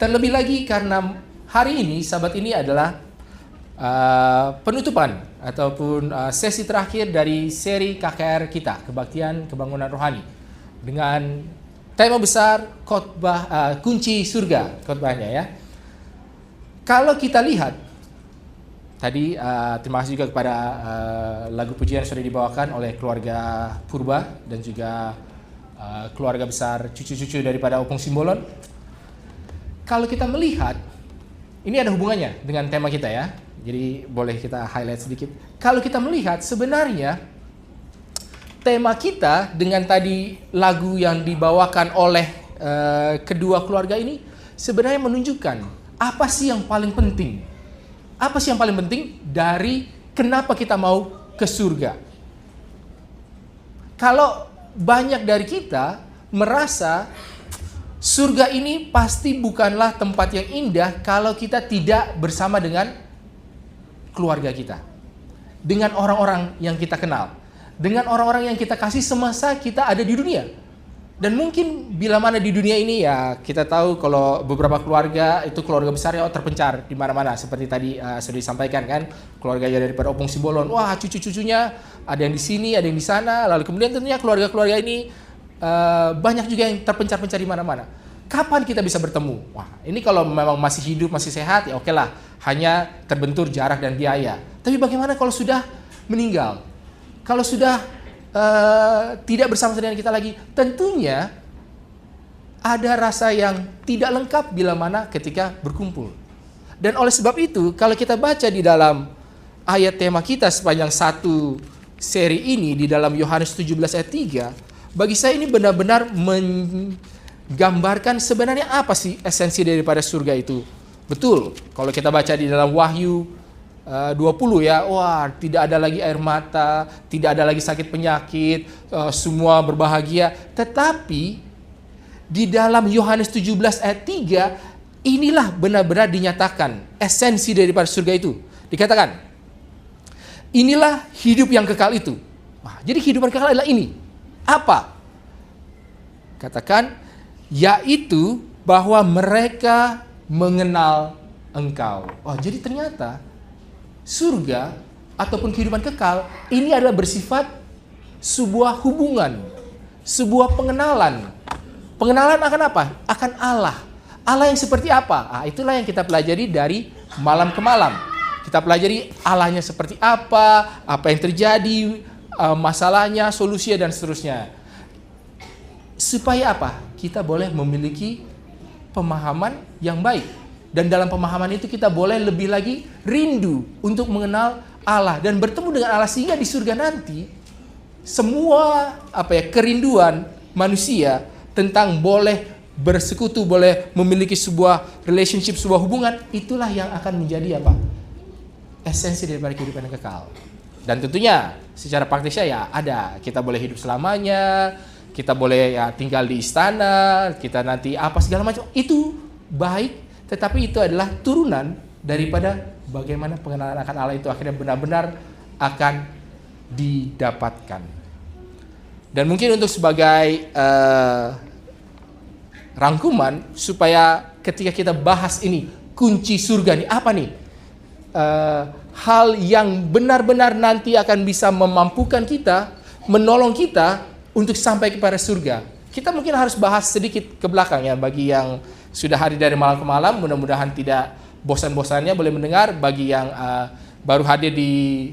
Terlebih lagi karena hari ini, sahabat, ini adalah penutupan ataupun sesi terakhir dari seri KKR kita, Kebaktian Kebangunan Rohani, dengan tema besar khotbah kunci surga, khotbahnya ya. Kalau kita lihat tadi, terima kasih juga kepada lagu pujian yang sudah dibawakan oleh keluarga Purba dan juga keluarga besar cucu-cucu daripada Opung Simbolon. Kalau kita melihat, ini ada hubungannya dengan tema kita ya. Jadi boleh kita highlight sedikit. Kalau kita melihat sebenarnya tema kita dengan tadi lagu yang dibawakan oleh kedua keluarga ini sebenarnya menunjukkan apa sih yang paling penting. Apa sih yang paling penting dari kenapa kita mau ke surga? Kalau banyak dari kita merasa surga ini pasti bukanlah tempat yang indah kalau kita tidak bersama dengan keluarga kita, dengan orang-orang yang kita kenal, dengan orang-orang yang kita kasih semasa kita ada di dunia. Dan mungkin bila mana di dunia ini ya kita tahu kalau beberapa keluarga itu keluarga besarnya terpencar di mana-mana seperti tadi sudah disampaikan kan, keluarga daripada Opung Simbolon, wah cucu-cucunya ada yang di sini, ada yang di sana, lalu kemudian tentunya keluarga-keluarga ini banyak juga yang terpencar-pencar di mana-mana. Kapan kita bisa bertemu? Wah, ini kalau memang masih hidup, masih sehat, ya oke lah. Hanya terbentur jarak dan biaya. Tapi bagaimana kalau sudah meninggal? Kalau sudah tidak bersama dengan kita lagi? Tentunya ada rasa yang tidak lengkap bila mana ketika berkumpul. Dan oleh sebab itu, kalau kita baca di dalam ayat tema kita sepanjang satu seri ini, di dalam Yohanes 17 ayat 3, bagi saya ini benar-benar menggambarkan sebenarnya apa sih esensi daripada surga itu. Betul, kalau kita baca di dalam Wahyu 20 ya, wah tidak ada lagi air mata, tidak ada lagi sakit penyakit, semua berbahagia. Tetapi di dalam Yohanes 17 ayat 3, inilah benar-benar dinyatakan esensi daripada surga itu. Dikatakan, inilah hidup yang kekal itu. Wah, jadi hidup yang kekal adalah ini. Apa? Katakan, yaitu bahwa mereka mengenal Engkau. Oh, jadi ternyata surga ataupun kehidupan kekal ini adalah bersifat sebuah hubungan, sebuah pengenalan. Pengenalan akan apa? Akan Allah. Allah yang seperti apa? Itulah yang kita pelajari dari malam ke malam. Kita pelajari Allahnya seperti apa yang terjadi, masalahnya, solusinya dan seterusnya. Supaya apa? Kita boleh memiliki pemahaman yang baik. Dan dalam pemahaman itu kita boleh lebih lagi rindu untuk mengenal Allah dan bertemu dengan Allah, sehingga di surga nanti semua kerinduan manusia tentang boleh bersekutu, boleh memiliki sebuah relationship, sebuah hubungan, itulah yang akan menjadi esensi daripada kehidupan yang kekal. Dan tentunya secara praktisnya ya ada, kita boleh hidup selamanya, kita boleh tinggal di istana, kita nanti segala macam, itu baik. Tetapi itu adalah turunan daripada bagaimana pengenalan akan Allah itu akhirnya benar-benar akan didapatkan. Dan mungkin untuk sebagai rangkuman supaya ketika kita bahas ini kunci surga nih apa nih, hal yang benar-benar nanti akan bisa memampukan kita, menolong kita untuk sampai kepada surga. Kita mungkin harus bahas sedikit ke belakang ya, bagi yang sudah hadir dari malam ke malam, mudah-mudahan tidak bosan-bosannya boleh mendengar. Bagi yang baru hadir di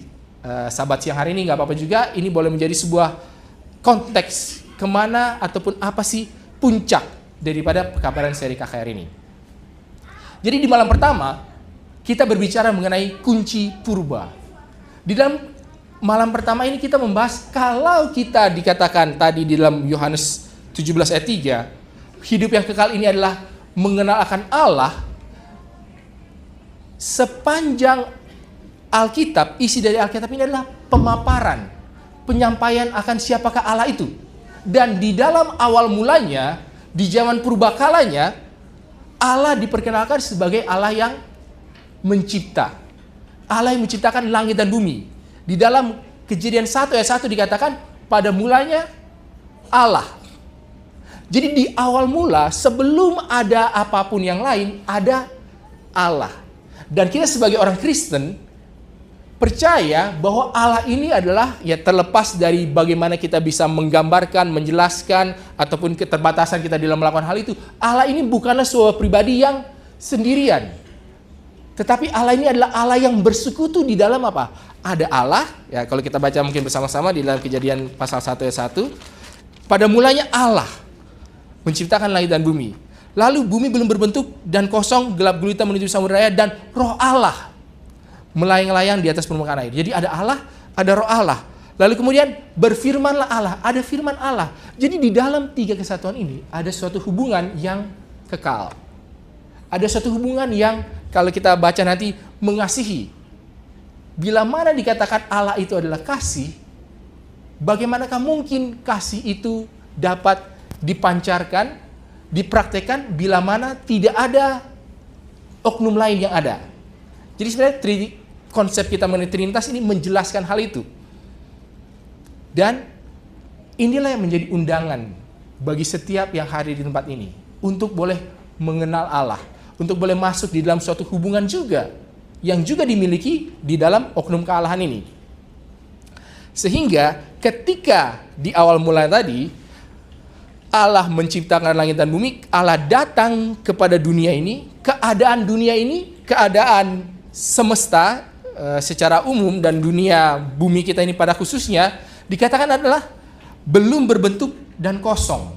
Sabat siang hari ini, nggak apa-apa juga. Ini boleh menjadi sebuah konteks kemana ataupun apa sih puncak daripada pekabaran seri KKR ini. Jadi di malam pertama kita berbicara mengenai kunci purba. Di dalam malam pertama ini kita membahas kalau kita dikatakan tadi di dalam Yohanes 17 ayat 3, hidup yang kekal ini adalah mengenal akan Allah. Sepanjang Alkitab, isi dari Alkitab ini adalah pemaparan, penyampaian akan siapakah Allah itu. Dan di dalam awal mulanya, di zaman purbakalanya, Allah diperkenalkan sebagai Allah yang mencipta. Allah yang menciptakan langit dan bumi. Di dalam Kejadian 1 ayat 1 dikatakan, pada mulanya Allah. Jadi di awal mula, sebelum ada apapun yang lain, ada Allah. Dan kita sebagai orang Kristen percaya bahwa Allah ini adalah, ya terlepas dari bagaimana kita bisa menggambarkan, menjelaskan, ataupun keterbatasan kita dalam melakukan hal itu, Allah ini bukanlah sebuah pribadi yang sendirian. Tetapi Allah ini adalah Allah yang bersekutu di dalam apa? Ada Allah, ya kalau kita baca mungkin bersama-sama di dalam Kejadian pasal 1 ayat 1. Pada mulanya Allah menciptakan langit dan bumi. Lalu bumi belum berbentuk dan kosong, gelap gulita menuju samudera raya, dan roh Allah melayang-layang di atas permukaan air. Jadi ada Allah, ada roh Allah. Lalu kemudian berfirmanlah Allah, ada firman Allah. Jadi di dalam tiga kesatuan ini ada suatu hubungan yang kekal. Ada suatu hubungan yang kalau kita baca nanti mengasihi. Bila mana dikatakan Allah itu adalah kasih, bagaimanakah mungkin kasih itu dapat dipancarkan, dipraktekkan bila mana tidak ada oknum lain yang ada. Jadi sebenarnya konsep kita mengenai Trinitas ini menjelaskan hal itu. Dan inilah yang menjadi undangan bagi setiap yang hadir di tempat ini untuk boleh mengenal Allah, untuk boleh masuk di dalam suatu hubungan juga yang juga dimiliki di dalam oknum kealahan ini. Sehingga ketika di awal mula tadi Allah menciptakan langit dan bumi, Allah datang kepada dunia ini, keadaan dunia ini, keadaan semesta secara umum dan dunia bumi kita ini pada khususnya dikatakan adalah belum berbentuk dan kosong.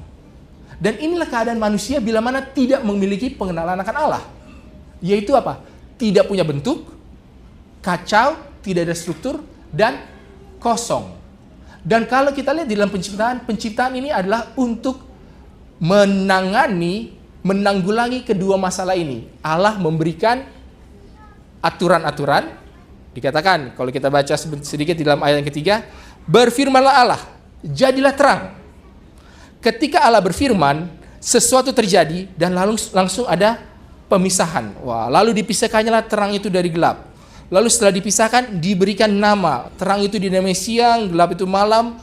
Dan inilah keadaan manusia bila mana tidak memiliki pengenalan akan Allah. Yaitu apa? Tidak punya bentuk, kacau, tidak ada struktur, dan kosong. Dan kalau kita lihat di dalam penciptaan ini adalah untuk menanggulangi kedua masalah ini. Allah memberikan aturan-aturan, dikatakan kalau kita baca sedikit di dalam ayat yang ketiga, berfirmanlah Allah, jadilah terang. Ketika Allah berfirman, sesuatu terjadi dan langsung ada pemisahan. Wah, lalu dipisahkannya terang itu dari gelap. Lalu setelah dipisahkan, diberikan nama. Terang itu dinamai siang, gelap itu malam.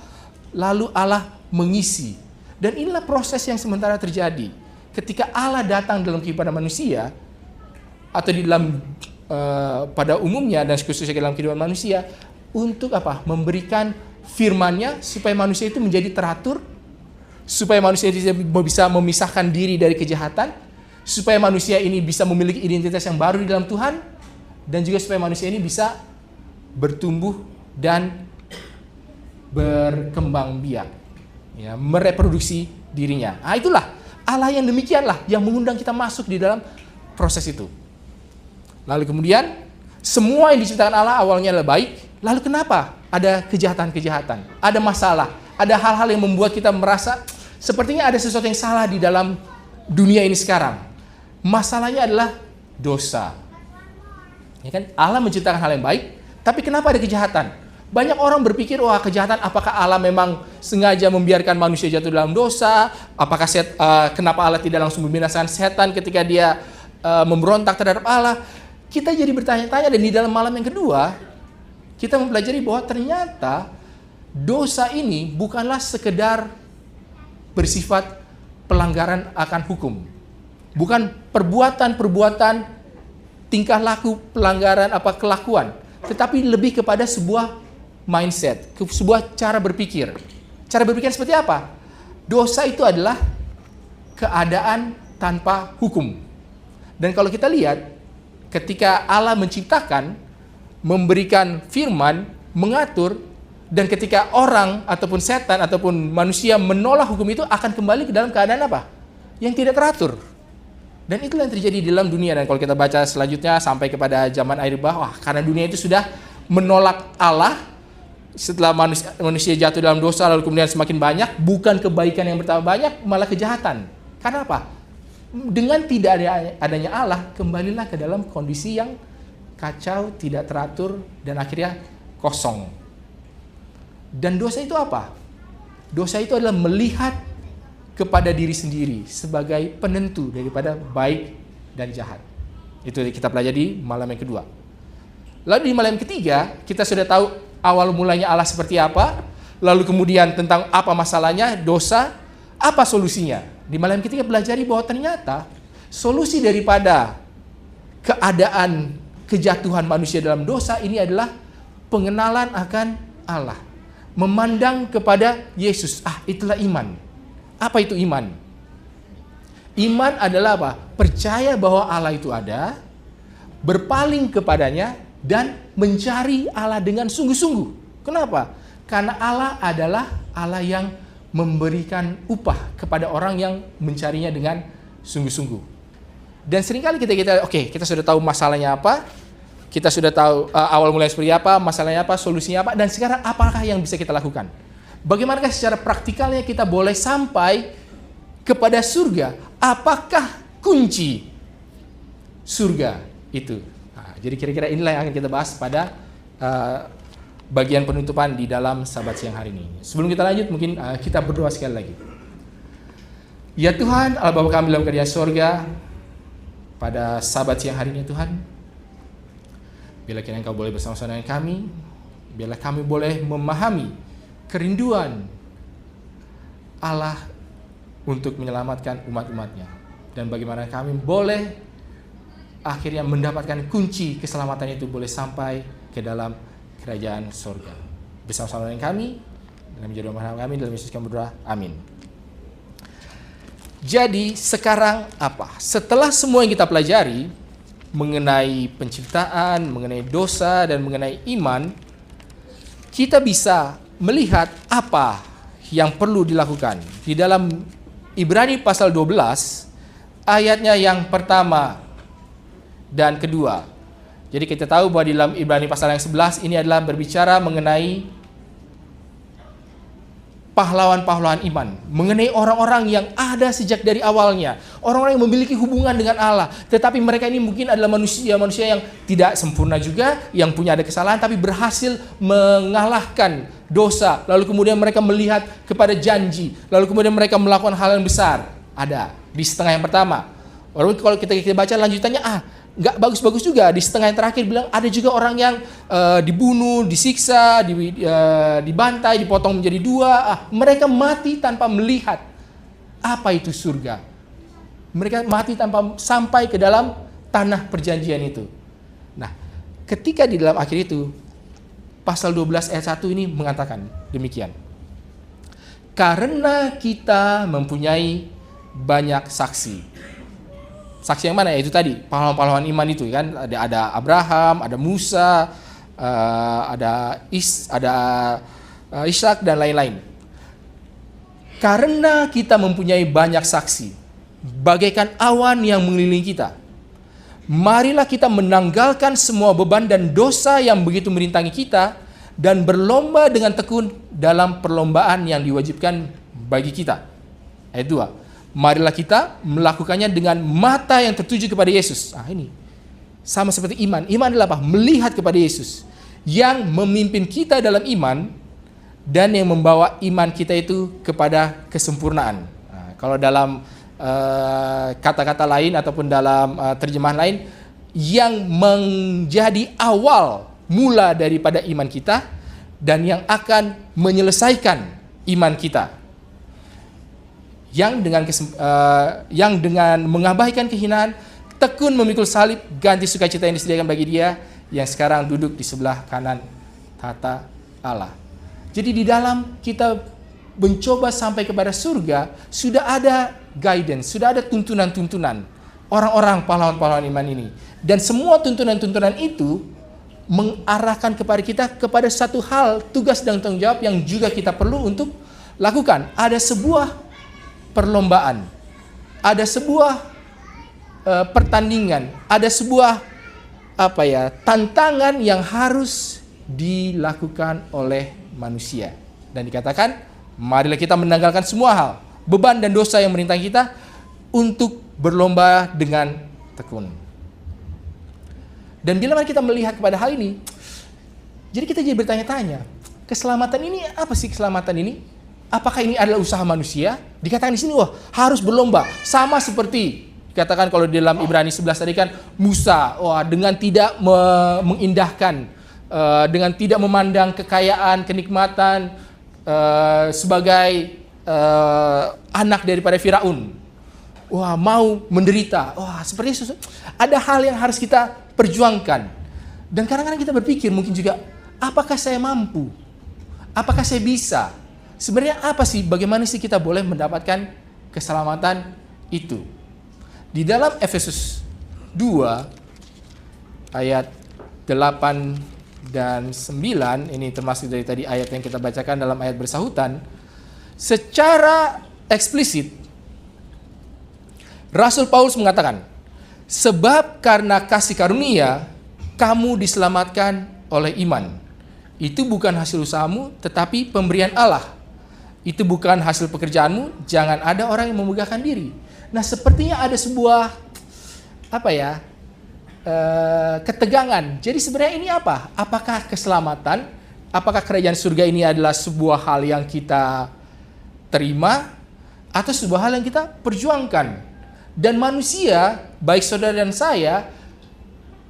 Lalu Allah mengisi. Dan inilah proses yang sementara terjadi. Ketika Allah datang dalam kehidupan manusia, atau di dalam pada umumnya dan khususnya dalam kehidupan manusia, untuk apa? Memberikan firman-Nya supaya manusia itu menjadi teratur, supaya manusia bisa memisahkan diri dari kejahatan, supaya manusia ini bisa memiliki identitas yang baru di dalam Tuhan, dan juga supaya manusia ini bisa bertumbuh dan berkembang biak, ya, mereproduksi dirinya. Nah, itulah Allah yang demikianlah yang mengundang kita masuk di dalam proses itu. Lalu kemudian semua yang diciptakan Allah awalnya adalah baik. Lalu kenapa ada kejahatan-kejahatan, ada masalah, ada hal-hal yang membuat kita merasa sepertinya ada sesuatu yang salah di dalam dunia ini sekarang. Masalahnya adalah dosa. Ya kan? Allah menciptakan hal yang baik, tapi kenapa ada kejahatan? Banyak orang berpikir, wah kejahatan, apakah Allah memang sengaja membiarkan manusia jatuh dalam dosa? Apakah kenapa Allah tidak langsung membinasakan setan ketika dia memberontak terhadap Allah? Kita jadi bertanya-tanya, dan di dalam malam yang kedua kita mempelajari bahwa ternyata dosa ini bukanlah sekedar bersifat pelanggaran akan hukum. Bukan perbuatan-perbuatan tingkah laku pelanggaran kelakuan, tetapi lebih kepada sebuah mindset, sebuah cara berpikir. Cara berpikir seperti apa? Dosa itu adalah keadaan tanpa hukum. Dan kalau kita lihat ketika Allah menciptakan, memberikan firman, mengatur, dan ketika orang ataupun setan ataupun manusia menolak hukum itu akan kembali ke dalam keadaan apa? Yang tidak teratur. Dan itulah yang terjadi di dalam dunia. Dan kalau kita baca selanjutnya sampai kepada zaman akhir bawah, karena dunia itu sudah menolak Allah, setelah manusia jatuh dalam dosa lalu kemudian semakin banyak, bukan kebaikan yang bertambah banyak, malah kejahatan. Karena apa? Dengan tidak adanya Allah, kembalilah ke dalam kondisi yang kacau, tidak teratur, dan akhirnya kosong. Dan dosa itu apa? Dosa itu adalah melihat kepada diri sendiri sebagai penentu daripada baik dan jahat. Itu kita pelajari di malam yang kedua. Lalu di malam yang ketiga, kita sudah tahu awal mulanya Allah seperti apa, lalu kemudian tentang apa masalahnya, dosa, apa solusinya. Di malam kita pelajari bahwa ternyata solusi daripada keadaan kejatuhan manusia dalam dosa ini adalah pengenalan akan Allah. Memandang kepada Yesus. Itulah iman. Apa itu iman? Iman adalah apa? Percaya bahwa Allah itu ada, berpaling kepadanya, dan mencari Allah dengan sungguh-sungguh. Kenapa? Karena Allah adalah Allah yang memberikan upah kepada orang yang mencarinya dengan sungguh-sungguh. Dan seringkali kita sudah tahu masalahnya apa, kita sudah tahu awal mulai seperti apa, masalahnya apa, solusinya apa, dan sekarang apakah yang bisa kita lakukan? Bagaimanakah secara praktikalnya kita boleh sampai kepada surga? Apakah kunci surga itu? Jadi kira-kira inilah yang akan kita bahas pada bagian penutupan di dalam Sabat siang hari ini. Sebelum kita lanjut, mungkin kita berdoa sekali lagi. Ya Tuhan, Allah Bapa kami dalam kerajaan surga, pada Sabat siang hari ini Tuhan, bila kiranya Engkau boleh bersama-sama dengan kami, bila kami boleh memahami kerinduan Allah untuk menyelamatkan umat-umatnya, dan bagaimana kami boleh akhirnya mendapatkan kunci keselamatan itu boleh sampai ke dalam kerajaan surga. Bersama-sama dengan kami, dalam menjadi umat kami, dalam Yesus kami berdoa, amin. Jadi sekarang apa? Setelah semua yang kita pelajari mengenai penciptaan, mengenai dosa, dan mengenai iman, kita bisa melihat apa yang perlu dilakukan. Di dalam Ibrani pasal 12, ayatnya yang pertama dan kedua. Jadi kita tahu bahwa di dalam Ibrani pasal yang 11 ini adalah berbicara mengenai pahlawan-pahlawan iman, mengenai orang-orang yang ada sejak dari awalnya, orang-orang yang memiliki hubungan dengan Allah, tetapi mereka ini mungkin adalah manusia yang tidak sempurna juga, yang punya ada kesalahan, tapi berhasil mengalahkan dosa, lalu kemudian mereka melihat kepada janji, lalu kemudian mereka melakukan hal yang besar. Ada di setengah yang pertama. Walaupun kalau kita baca lanjutannya, nggak bagus-bagus juga. Di setengah yang terakhir bilang ada juga orang yang dibunuh, disiksa, dibantai, dipotong menjadi dua. Mereka mati tanpa melihat apa itu surga. Mereka mati tanpa sampai ke dalam tanah perjanjian itu. Nah, ketika di dalam akhir itu, pasal 12 ayat 1 ini mengatakan demikian. Karena kita mempunyai banyak saksi. Saksi yang mana? Ya itu tadi, pahlawan-pahlawan iman itu kan. Ada Abraham, ada Musa, ada Ishak dan lain-lain. Karena kita mempunyai banyak saksi, bagaikan awan yang mengelilingi kita, marilah kita menanggalkan semua beban dan dosa yang begitu merintangi kita, dan berlomba dengan tekun dalam perlombaan yang diwajibkan bagi kita. Ayat 2. Marilah kita melakukannya dengan mata yang tertuju kepada Yesus. Ini sama seperti iman. Iman adalah apa? Melihat kepada Yesus yang memimpin kita dalam iman dan yang membawa iman kita itu kepada kesempurnaan. Kalau dalam kata-kata lain ataupun dalam terjemahan lain, yang menjadi awal mula daripada iman kita dan yang akan menyelesaikan iman kita. Yang dengan mengabaikan kehinaan, tekun memikul salib, ganti sukacita yang disediakan bagi dia yang sekarang duduk di sebelah kanan tahta Allah. Jadi di dalam kita mencoba sampai kepada surga, sudah ada guidance, sudah ada tuntunan-tuntunan orang-orang pahlawan-pahlawan iman ini. Dan semua tuntunan-tuntunan itu mengarahkan kepada kita kepada satu hal, tugas dan tanggung jawab yang juga kita perlu untuk lakukan. Ada sebuah perlombaan, ada sebuah pertandingan, ada sebuah tantangan yang harus dilakukan oleh manusia. Dan dikatakan, marilah kita menanggalkan semua hal, beban dan dosa yang merintangi kita untuk berlomba dengan tekun. Dan bila kita melihat kepada hal ini, jadi kita jadi bertanya-tanya, keselamatan ini apa sih keselamatan ini? Apakah ini adalah usaha manusia? Dikatakan di sini, harus berlomba. Sama seperti dikatakan kalau di dalam Ibrani 11 tadi kan, Musa, dengan tidak mengindahkan, dengan tidak memandang kekayaan, kenikmatan sebagai anak daripada Firaun. wah mau menderita, wah seperti itu. Ada hal yang harus kita perjuangkan. Dan kadang-kadang kita berpikir mungkin juga, apakah saya mampu? Apakah saya bisa? Sebenarnya apa sih, bagaimana sih kita boleh mendapatkan keselamatan itu? Di dalam Efesus 2 ayat 8 dan 9, ini termasuk dari tadi ayat yang kita bacakan dalam ayat bersahutan, secara eksplisit Rasul Paulus mengatakan, sebab karena kasih karunia kamu diselamatkan oleh iman. Itu bukan hasil usahamu, tetapi pemberian Allah. Itu bukan hasil pekerjaanmu, jangan ada orang yang memegahkan diri. Nah, sepertinya ada sebuah ketegangan. Jadi sebenarnya ini apa? Apakah keselamatan? Apakah kerajaan surga ini adalah sebuah hal yang kita terima atau sebuah hal yang kita perjuangkan? Dan manusia, baik saudara dan saya,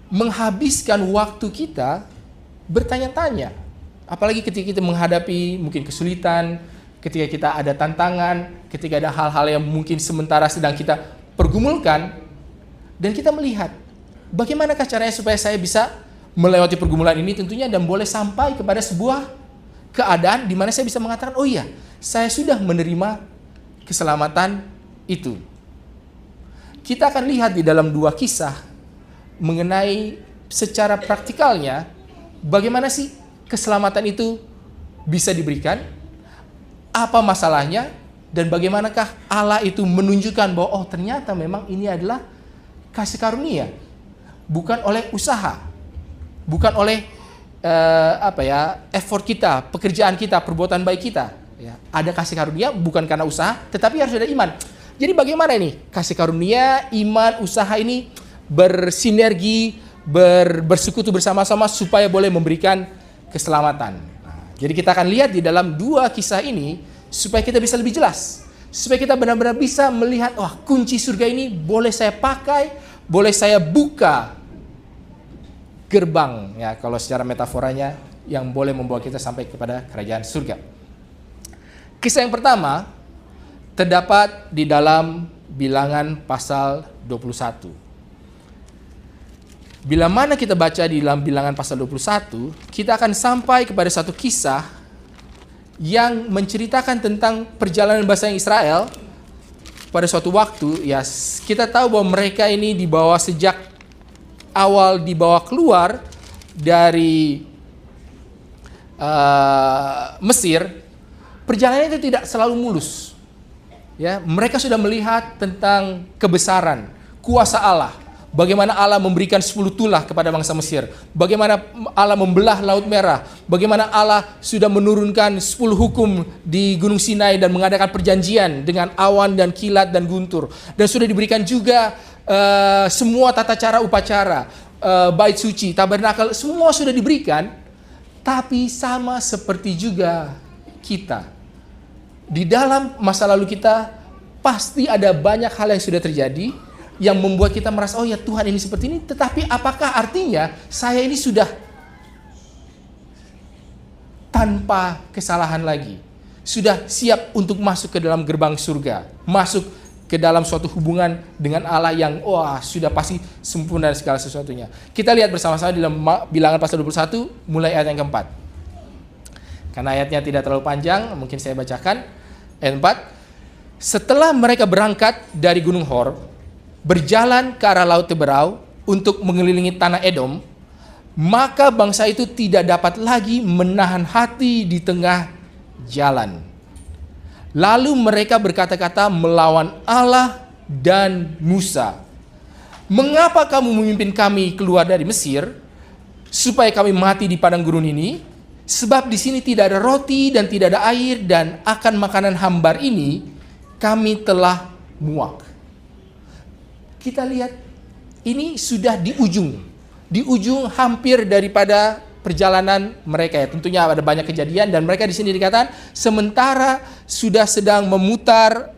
menghabiskan waktu kita bertanya-tanya. Apalagi ketika kita menghadapi mungkin kesulitan, ketika kita ada tantangan, ketika ada hal-hal yang mungkin sementara sedang kita pergumulkan, dan kita melihat bagaimanakah caranya supaya saya bisa melewati pergumulan ini tentunya, dan boleh sampai kepada sebuah keadaan di mana saya bisa mengatakan, oh iya, saya sudah menerima keselamatan itu. Kita akan lihat di dalam 2 kisah mengenai secara praktikalnya bagaimana sih keselamatan itu bisa diberikan, apa masalahnya, dan bagaimanakah Allah itu menunjukkan bahwa oh ternyata memang ini adalah kasih karunia, bukan oleh usaha, bukan oleh effort kita, pekerjaan kita, perbuatan baik kita. Ya, ada kasih karunia bukan karena usaha, tetapi harus ada iman. Jadi bagaimana ini kasih karunia, iman, usaha ini bersinergi, bersekutu bersama-sama supaya boleh memberikan keselamatan. Nah, jadi kita akan lihat di dalam 2 kisah ini supaya kita bisa lebih jelas, supaya kita benar-benar bisa melihat, wah kunci surga ini boleh saya pakai, boleh saya buka gerbang, ya kalau secara metaforanya, yang boleh membawa kita sampai kepada kerajaan surga. Kisah yang pertama terdapat di dalam Bilangan pasal 21. Bila mana kita baca di dalam Bilangan pasal 21, kita akan sampai kepada satu kisah yang menceritakan tentang perjalanan bangsa Israel pada suatu waktu. Ya, kita tahu bahwa mereka ini dibawa sejak awal dibawa keluar dari Mesir, perjalanan itu tidak selalu mulus. Ya, mereka sudah melihat tentang kebesaran, kuasa Allah. Bagaimana Allah memberikan 10 tulah kepada bangsa Mesir. Bagaimana Allah membelah Laut Merah. Bagaimana Allah sudah menurunkan 10 hukum di Gunung Sinai dan mengadakan perjanjian dengan awan dan kilat dan guntur. Dan sudah diberikan juga semua tata cara upacara, bait suci, tabernakel, semua sudah diberikan. Tapi sama seperti juga kita. Di dalam masa lalu kita pasti ada banyak hal yang sudah terjadi yang membuat kita merasa, oh ya Tuhan ini seperti ini. Tetapi apakah artinya saya ini sudah tanpa kesalahan lagi? Sudah siap untuk masuk ke dalam gerbang surga, masuk ke dalam suatu hubungan dengan Allah yang wah sudah pasti sempurna dan segala sesuatunya. Kita lihat bersama-sama di dalam Bilangan pasal 21 mulai ayat yang keempat. Karena ayatnya tidak terlalu panjang, mungkin saya bacakan. Ayat 4. Setelah mereka berangkat dari Gunung Hor, berjalan ke arah Laut Teberau untuk mengelilingi tanah Edom, maka bangsa itu tidak dapat lagi menahan hati di tengah jalan. Lalu mereka berkata-kata melawan Allah dan Musa. Mengapa kamu memimpin kami keluar dari Mesir, supaya kami mati di padang gurun ini? Sebab di sini tidak ada roti dan tidak ada air, dan akan makanan hambar ini kami telah muak. Kita lihat ini sudah di ujung hampir daripada perjalanan mereka. Ya, tentunya ada banyak kejadian, dan mereka di sini dikatakan sementara sudah sedang memutar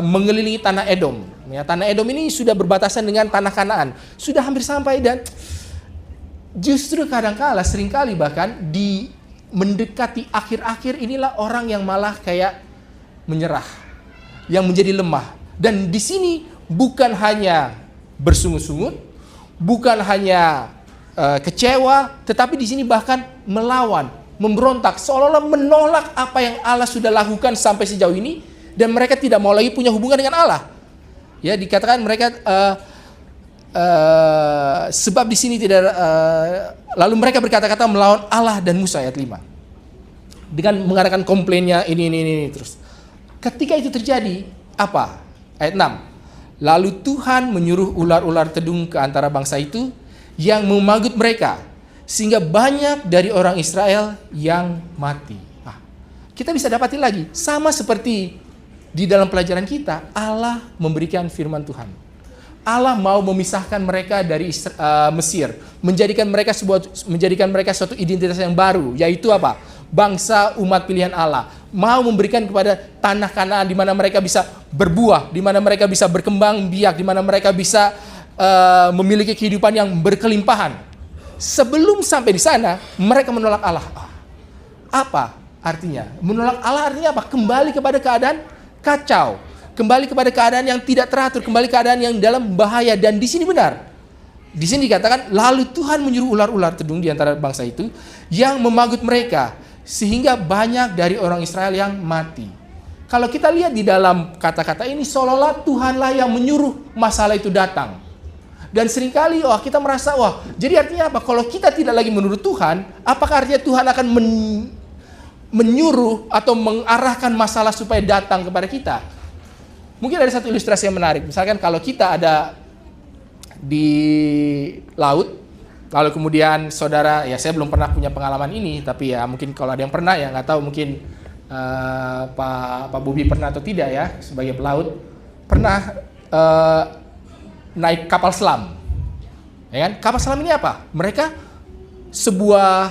mengelilingi tanah Edom. Ya, tanah Edom ini sudah berbatasan dengan tanah Kanaan. Sudah hampir sampai, dan justru kadangkala seringkali bahkan di mendekati akhir-akhir inilah orang yang malah kayak menyerah, yang menjadi lemah. Dan di sini bukan hanya bersungut-sungut, bukan hanya kecewa, tetapi di sini bahkan melawan, memberontak, seolah-olah menolak apa yang Allah sudah lakukan sampai sejauh ini, dan mereka tidak mau lagi punya hubungan dengan Allah. Ya, dikatakan mereka sebab di sini tidak lalu mereka berkata-kata melawan Allah dan Musa, ayat 5. Dengan mengadakan komplainnya ini terus. Ketika itu terjadi, apa? Ayat 6. Lalu Tuhan menyuruh ular-ular tedung ke antara bangsa itu yang memagut mereka, sehingga banyak dari orang Israel yang mati. Nah, kita bisa dapati lagi, sama seperti di dalam pelajaran kita, Allah memberikan firman Tuhan. Allah mau memisahkan mereka dari Mesir, menjadikan mereka suatu identitas yang baru, yaitu apa? Bangsa umat pilihan Allah. Mau memberikan kepada tanah Kanaan di mana mereka bisa berbuah, di mana mereka bisa berkembang biak, di mana mereka bisa memiliki kehidupan yang berkelimpahan. Sebelum sampai di sana, mereka menolak Allah. Apa artinya? Menolak Allah artinya apa? Kembali kepada keadaan kacau, kembali kepada keadaan yang tidak teratur, kembali keadaan yang dalam bahaya. Dan di sini benar. Di sini dikatakan, lalu Tuhan menyuruh ular-ular tedung di antara bangsa itu yang memagut mereka, sehingga banyak dari orang Israel yang mati. Kalau kita lihat di dalam kata-kata ini, seolah-olah Tuhanlah yang menyuruh masalah itu datang. Dan seringkali kita merasa, jadi artinya apa? Kalau kita tidak lagi menurut Tuhan, apakah artinya Tuhan akan menyuruh atau mengarahkan masalah supaya datang kepada kita? Mungkin ada satu ilustrasi yang menarik. Misalkan kalau kita ada di laut, lalu kemudian saudara, ya saya belum pernah punya pengalaman ini, tapi ya mungkin kalau ada yang pernah, ya nggak tahu, mungkin Pak Bobi pernah atau tidak ya, sebagai pelaut, pernah naik kapal selam, ya kan? Kapal selam ini apa? Mereka sebuah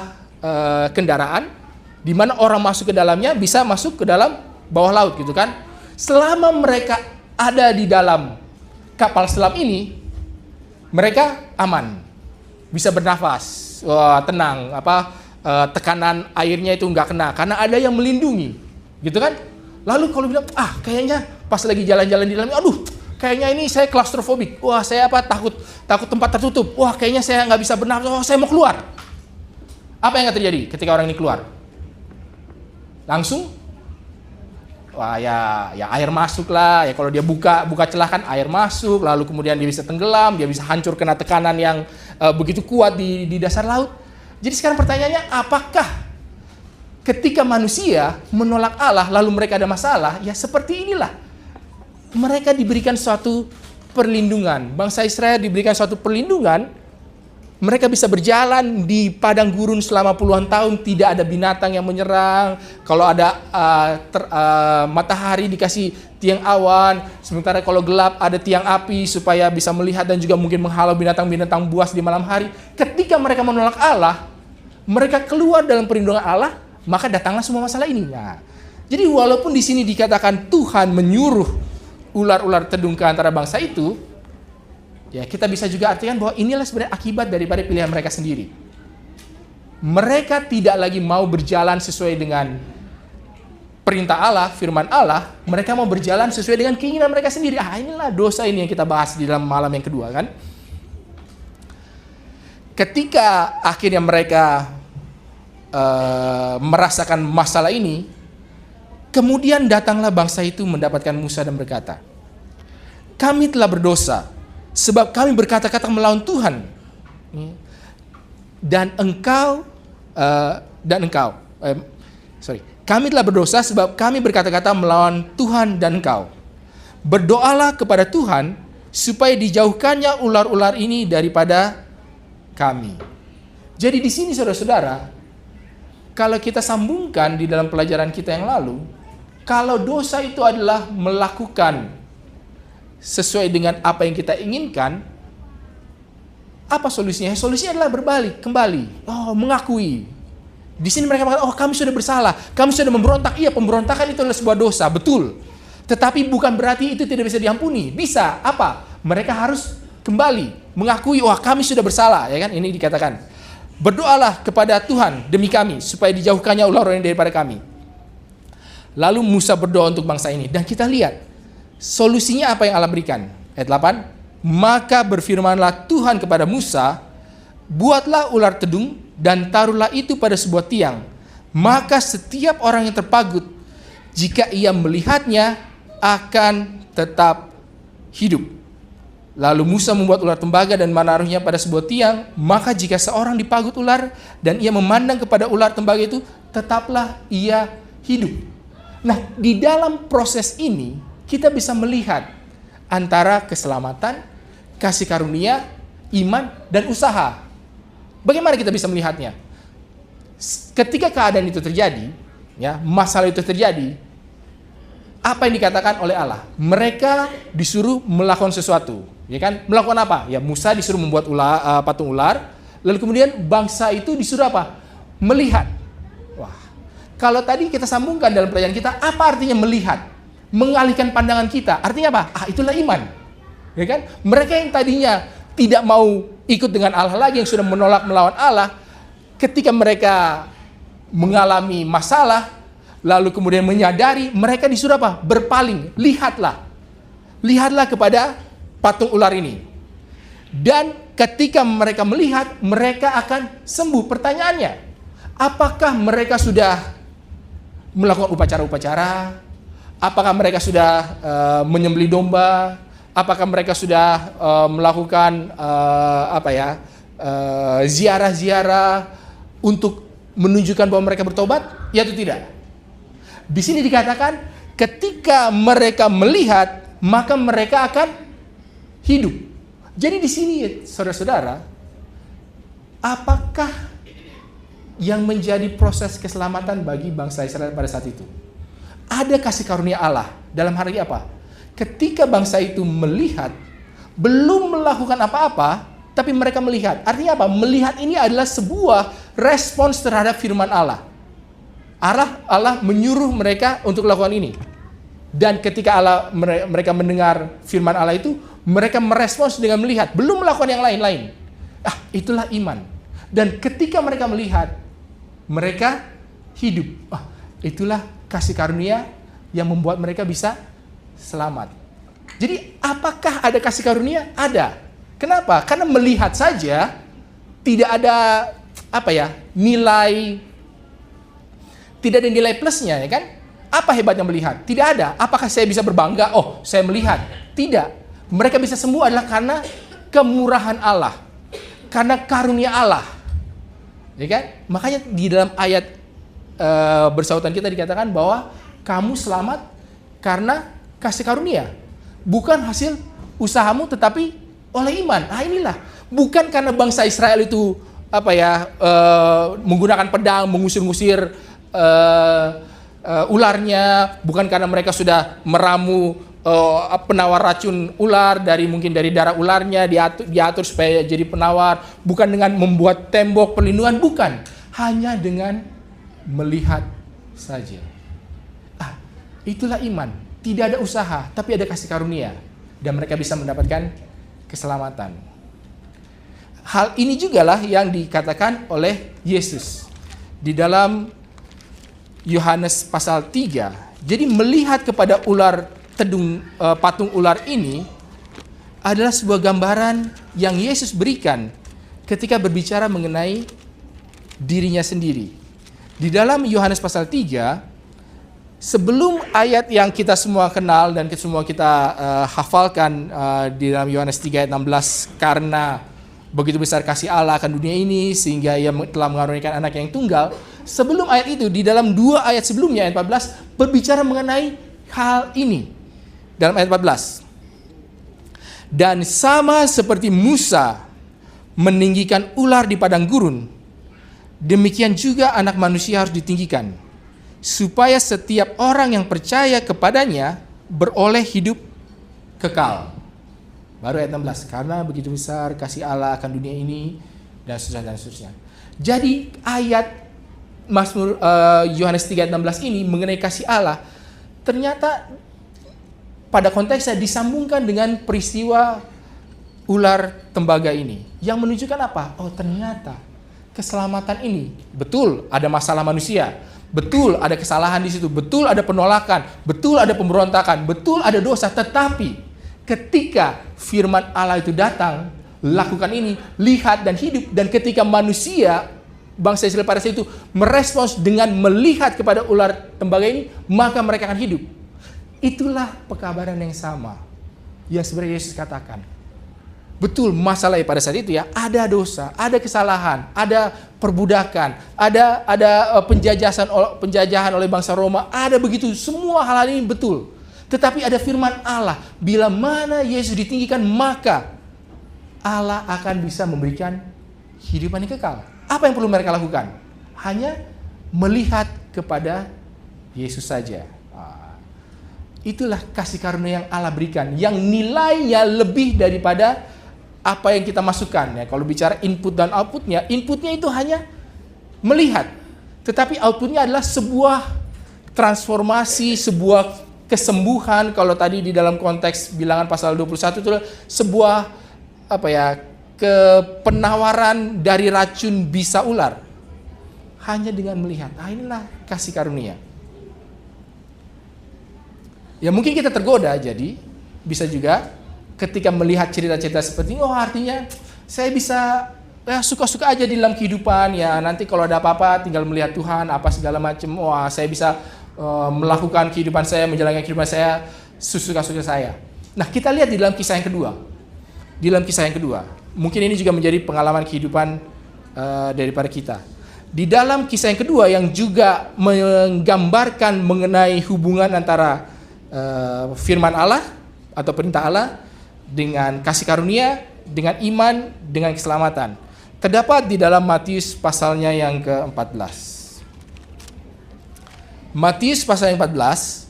kendaraan di mana orang masuk ke dalamnya bisa masuk ke dalam bawah laut, gitu kan? Selama mereka ada di dalam kapal selam ini, mereka aman, bisa bernafas, tenang, tekanan airnya itu nggak kena karena ada yang melindungi, gitu kan? Lalu kalau bilang, kayaknya pas lagi jalan-jalan di dalamnya, kayaknya ini saya klaustrofobik. Saya takut tempat tertutup. Kayaknya saya nggak bisa bernafas. Saya mau keluar. Apa yang akan terjadi ketika orang ini keluar? Langsung, ya air masuk lah. Ya kalau dia buka celah kan air masuk. Lalu kemudian dia bisa tenggelam, dia bisa hancur kena tekanan yang begitu kuat di dasar laut. Jadi sekarang pertanyaannya, apakah ketika manusia menolak Allah lalu mereka ada masalah? Ya seperti inilah. Mereka diberikan suatu perlindungan. Bangsa Israel diberikan suatu perlindungan. Mereka bisa berjalan di padang gurun selama puluhan tahun, tidak ada binatang yang menyerang. Kalau ada matahari dikasih tiang awan, sementara kalau gelap ada tiang api supaya bisa melihat dan juga mungkin menghalau binatang-binatang buas di malam hari. Ketika mereka menolak Allah, mereka keluar dalam perlindungan Allah, maka datanglah semua masalah ini. Nah, jadi walaupun di sini dikatakan Tuhan menyuruh ular-ular tedung ke antara bangsa itu, ya kita bisa juga artikan bahwa inilah sebenarnya akibat daripada pilihan mereka sendiri. Mereka tidak lagi mau berjalan sesuai dengan perintah Allah, firman Allah. Mereka mau berjalan sesuai dengan keinginan mereka sendiri. Inilah dosa ini yang kita bahas di dalam malam yang kedua, kan? Ketika akhirnya mereka merasakan masalah ini, kemudian datanglah bangsa itu mendapatkan Musa dan berkata, kami telah berdosa sebab kami berkata-kata melawan Tuhan. Kami telah berdosa sebab kami berkata-kata melawan Tuhan dan engkau. Berdoalah kepada Tuhan supaya dijauhkannya ular-ular ini daripada kami. Jadi di sini saudara-saudara, kalau kita sambungkan di dalam pelajaran kita yang lalu, kalau dosa itu adalah melakukan sesuai dengan apa yang kita inginkan, apa solusinya? Solusinya adalah berbalik, kembali, mengakui. Di sini mereka mengatakan, kami sudah bersalah, kami sudah memberontak. Iya, pemberontakan itu adalah sebuah dosa, betul. Tetapi bukan berarti itu tidak bisa diampuni. Bisa, apa? Mereka harus kembali, mengakui, kami sudah bersalah, ya kan? Ini dikatakan, berdoalah kepada Tuhan demi kami, supaya dijauhkannya ular-ular daripada kami. Lalu Musa berdoa untuk bangsa ini. Dan kita lihat, solusinya apa yang Allah berikan. Ayat 8, maka berfirmanlah Tuhan kepada Musa, buatlah ular tedung dan taruhlah itu pada sebuah tiang. Maka setiap orang yang terpagut, jika ia melihatnya, akan tetap hidup. Lalu Musa membuat ular tembaga dan menaruhnya pada sebuah tiang. Maka jika seorang dipagut ular dan ia memandang kepada ular tembaga itu, tetaplah ia hidup. Nah, di dalam proses ini kita bisa melihat antara keselamatan, kasih karunia, iman, dan usaha. Bagaimana kita bisa melihatnya? Ketika keadaan itu terjadi, ya, masalah itu terjadi, apa yang dikatakan oleh Allah? Mereka disuruh melakukan sesuatu, ya kan? Melakukan apa? Ya, Musa disuruh membuat patung ular, lalu kemudian bangsa itu disuruh apa? Melihat. Wah, kalau tadi kita sambungkan dalam pertanyaan kita, apa artinya melihat? Mengalihkan pandangan kita, artinya apa? Itulah iman, ya kan? Mereka yang tadinya tidak mau ikut dengan Allah lagi, yang sudah menolak melawan Allah, ketika mereka mengalami masalah, lalu kemudian menyadari, mereka disuruh apa? Berpaling, lihatlah. Lihatlah kepada patung ular ini. Dan ketika mereka melihat, mereka akan sembuh. Pertanyaannya, apakah mereka sudah melakukan upacara-upacara? Apakah mereka sudah menyembelih domba? Apakah mereka sudah melakukan ziarah-ziarah untuk menunjukkan bahwa mereka bertobat? Ya atau tidak? Di sini dikatakan ketika mereka melihat, maka mereka akan hidup. Jadi di sini, saudara-saudara, apakah yang menjadi proses keselamatan bagi bangsa Israel pada saat itu? Ada kasih karunia Allah. Dalam hal ini apa? Ketika bangsa itu melihat, belum melakukan apa-apa, tapi mereka melihat. Artinya apa? Melihat ini adalah sebuah respons terhadap firman Allah. Allah menyuruh mereka untuk melakukan ini. Dan ketika mereka mendengar firman Allah itu, mereka merespons dengan melihat, belum melakukan yang lain-lain. Itulah iman. Dan ketika mereka melihat, mereka hidup. Itulah kasih karunia yang membuat mereka bisa selamat. Jadi apakah ada kasih karunia? Ada. Kenapa? Karena melihat saja tidak ada nilai. Tidak ada nilai plusnya, ya kan? Apa hebatnya melihat? Tidak ada. Apakah saya bisa berbangga? Oh, saya melihat. Tidak. Mereka bisa sembuh adalah karena kemurahan Allah. Karena karunia Allah. Ya kan? Makanya di dalam ayat bersautan kita dikatakan bahwa kamu selamat karena kasih karunia. Bukan hasil usahamu tetapi oleh iman. Inilah. Bukan karena bangsa Israel itu menggunakan pedang, mengusir-ngusir ularnya, bukan karena mereka sudah meramu penawar racun ular mungkin dari darah ularnya diatur supaya jadi penawar, bukan dengan membuat tembok perlindungan, bukan, hanya dengan melihat saja. Itulah iman, tidak ada usaha tapi ada kasih karunia dan mereka bisa mendapatkan keselamatan. Hal ini jugalah yang dikatakan oleh Yesus di dalam Yohanes pasal 3. Jadi melihat kepada ular tedung, patung ular ini adalah sebuah gambaran yang Yesus berikan ketika berbicara mengenai dirinya sendiri. Di dalam Yohanes pasal 3, sebelum ayat yang kita semua kenal dan semua kita hafalkan di dalam Yohanes 3 ayat 16, karena begitu besar kasih Allah akan dunia ini sehingga ia telah mengaruniakan anak yang tunggal. Sebelum ayat itu, di dalam 2 ayat sebelumnya, ayat 14, berbicara mengenai hal ini. Dalam ayat 14. Dan sama seperti Musa meninggikan ular di padang gurun, demikian juga anak manusia harus ditinggikan, supaya setiap orang yang percaya kepadanya beroleh hidup kekal. Baru ayat 16, karena begitu besar kasih Allah akan dunia ini, dan seterusnya. Jadi ayat Mazmur Yohanes 3 ayat 16 ini mengenai kasih Allah ternyata pada konteksnya disambungkan dengan peristiwa ular tembaga ini yang menunjukkan apa? Oh, ternyata keselamatan ini betul ada masalah manusia, betul ada kesalahan di situ, betul ada penolakan, betul ada pemberontakan, betul ada dosa, tetapi ketika firman Allah itu datang, lakukan ini, lihat dan hidup. Dan ketika manusia, bangsa Israel pada saat itu merespons dengan melihat kepada ular tembaga ini, maka mereka akan hidup. Itulah pekabaran yang sama yang sebenarnya Yesus katakan. Betul, masalahnya pada saat itu ya, ada dosa, ada kesalahan, ada perbudakan, ada penjajahan oleh bangsa Roma, ada begitu, semua hal ini betul. Tetapi ada firman Allah, bila mana Yesus ditinggikan, maka Allah akan bisa memberikan kehidupan yang kekal. Apa yang perlu mereka lakukan? Hanya melihat kepada Yesus saja. Itulah kasih karunia yang Allah berikan, yang nilainya lebih daripada apa yang kita masukkan. Ya, kalau bicara input dan outputnya itu hanya melihat. Tetapi outputnya adalah sebuah transformasi, sebuah kesembuhan. Kalau tadi di dalam konteks bilangan pasal 21 itu sebuah penawaran dari racun bisa ular. Hanya dengan melihat. Inilah kasih karunia. Ya mungkin kita tergoda, jadi bisa juga ketika melihat cerita-cerita seperti ini, artinya saya bisa suka-suka aja di dalam kehidupan, ya nanti kalau ada apa-apa tinggal melihat Tuhan, apa segala macam, saya bisa melakukan kehidupan saya, menjalankan kehidupan saya sesuka-suka saya. Nah, kita lihat di dalam kisah yang kedua. Di dalam kisah yang kedua, mungkin ini juga menjadi pengalaman kehidupan daripada kita. Di dalam kisah yang kedua yang juga menggambarkan mengenai hubungan antara firman Allah atau perintah Allah dengan kasih karunia, dengan iman, dengan keselamatan. Terdapat di dalam Matius pasalnya yang ke-14. Matius pasal yang 14,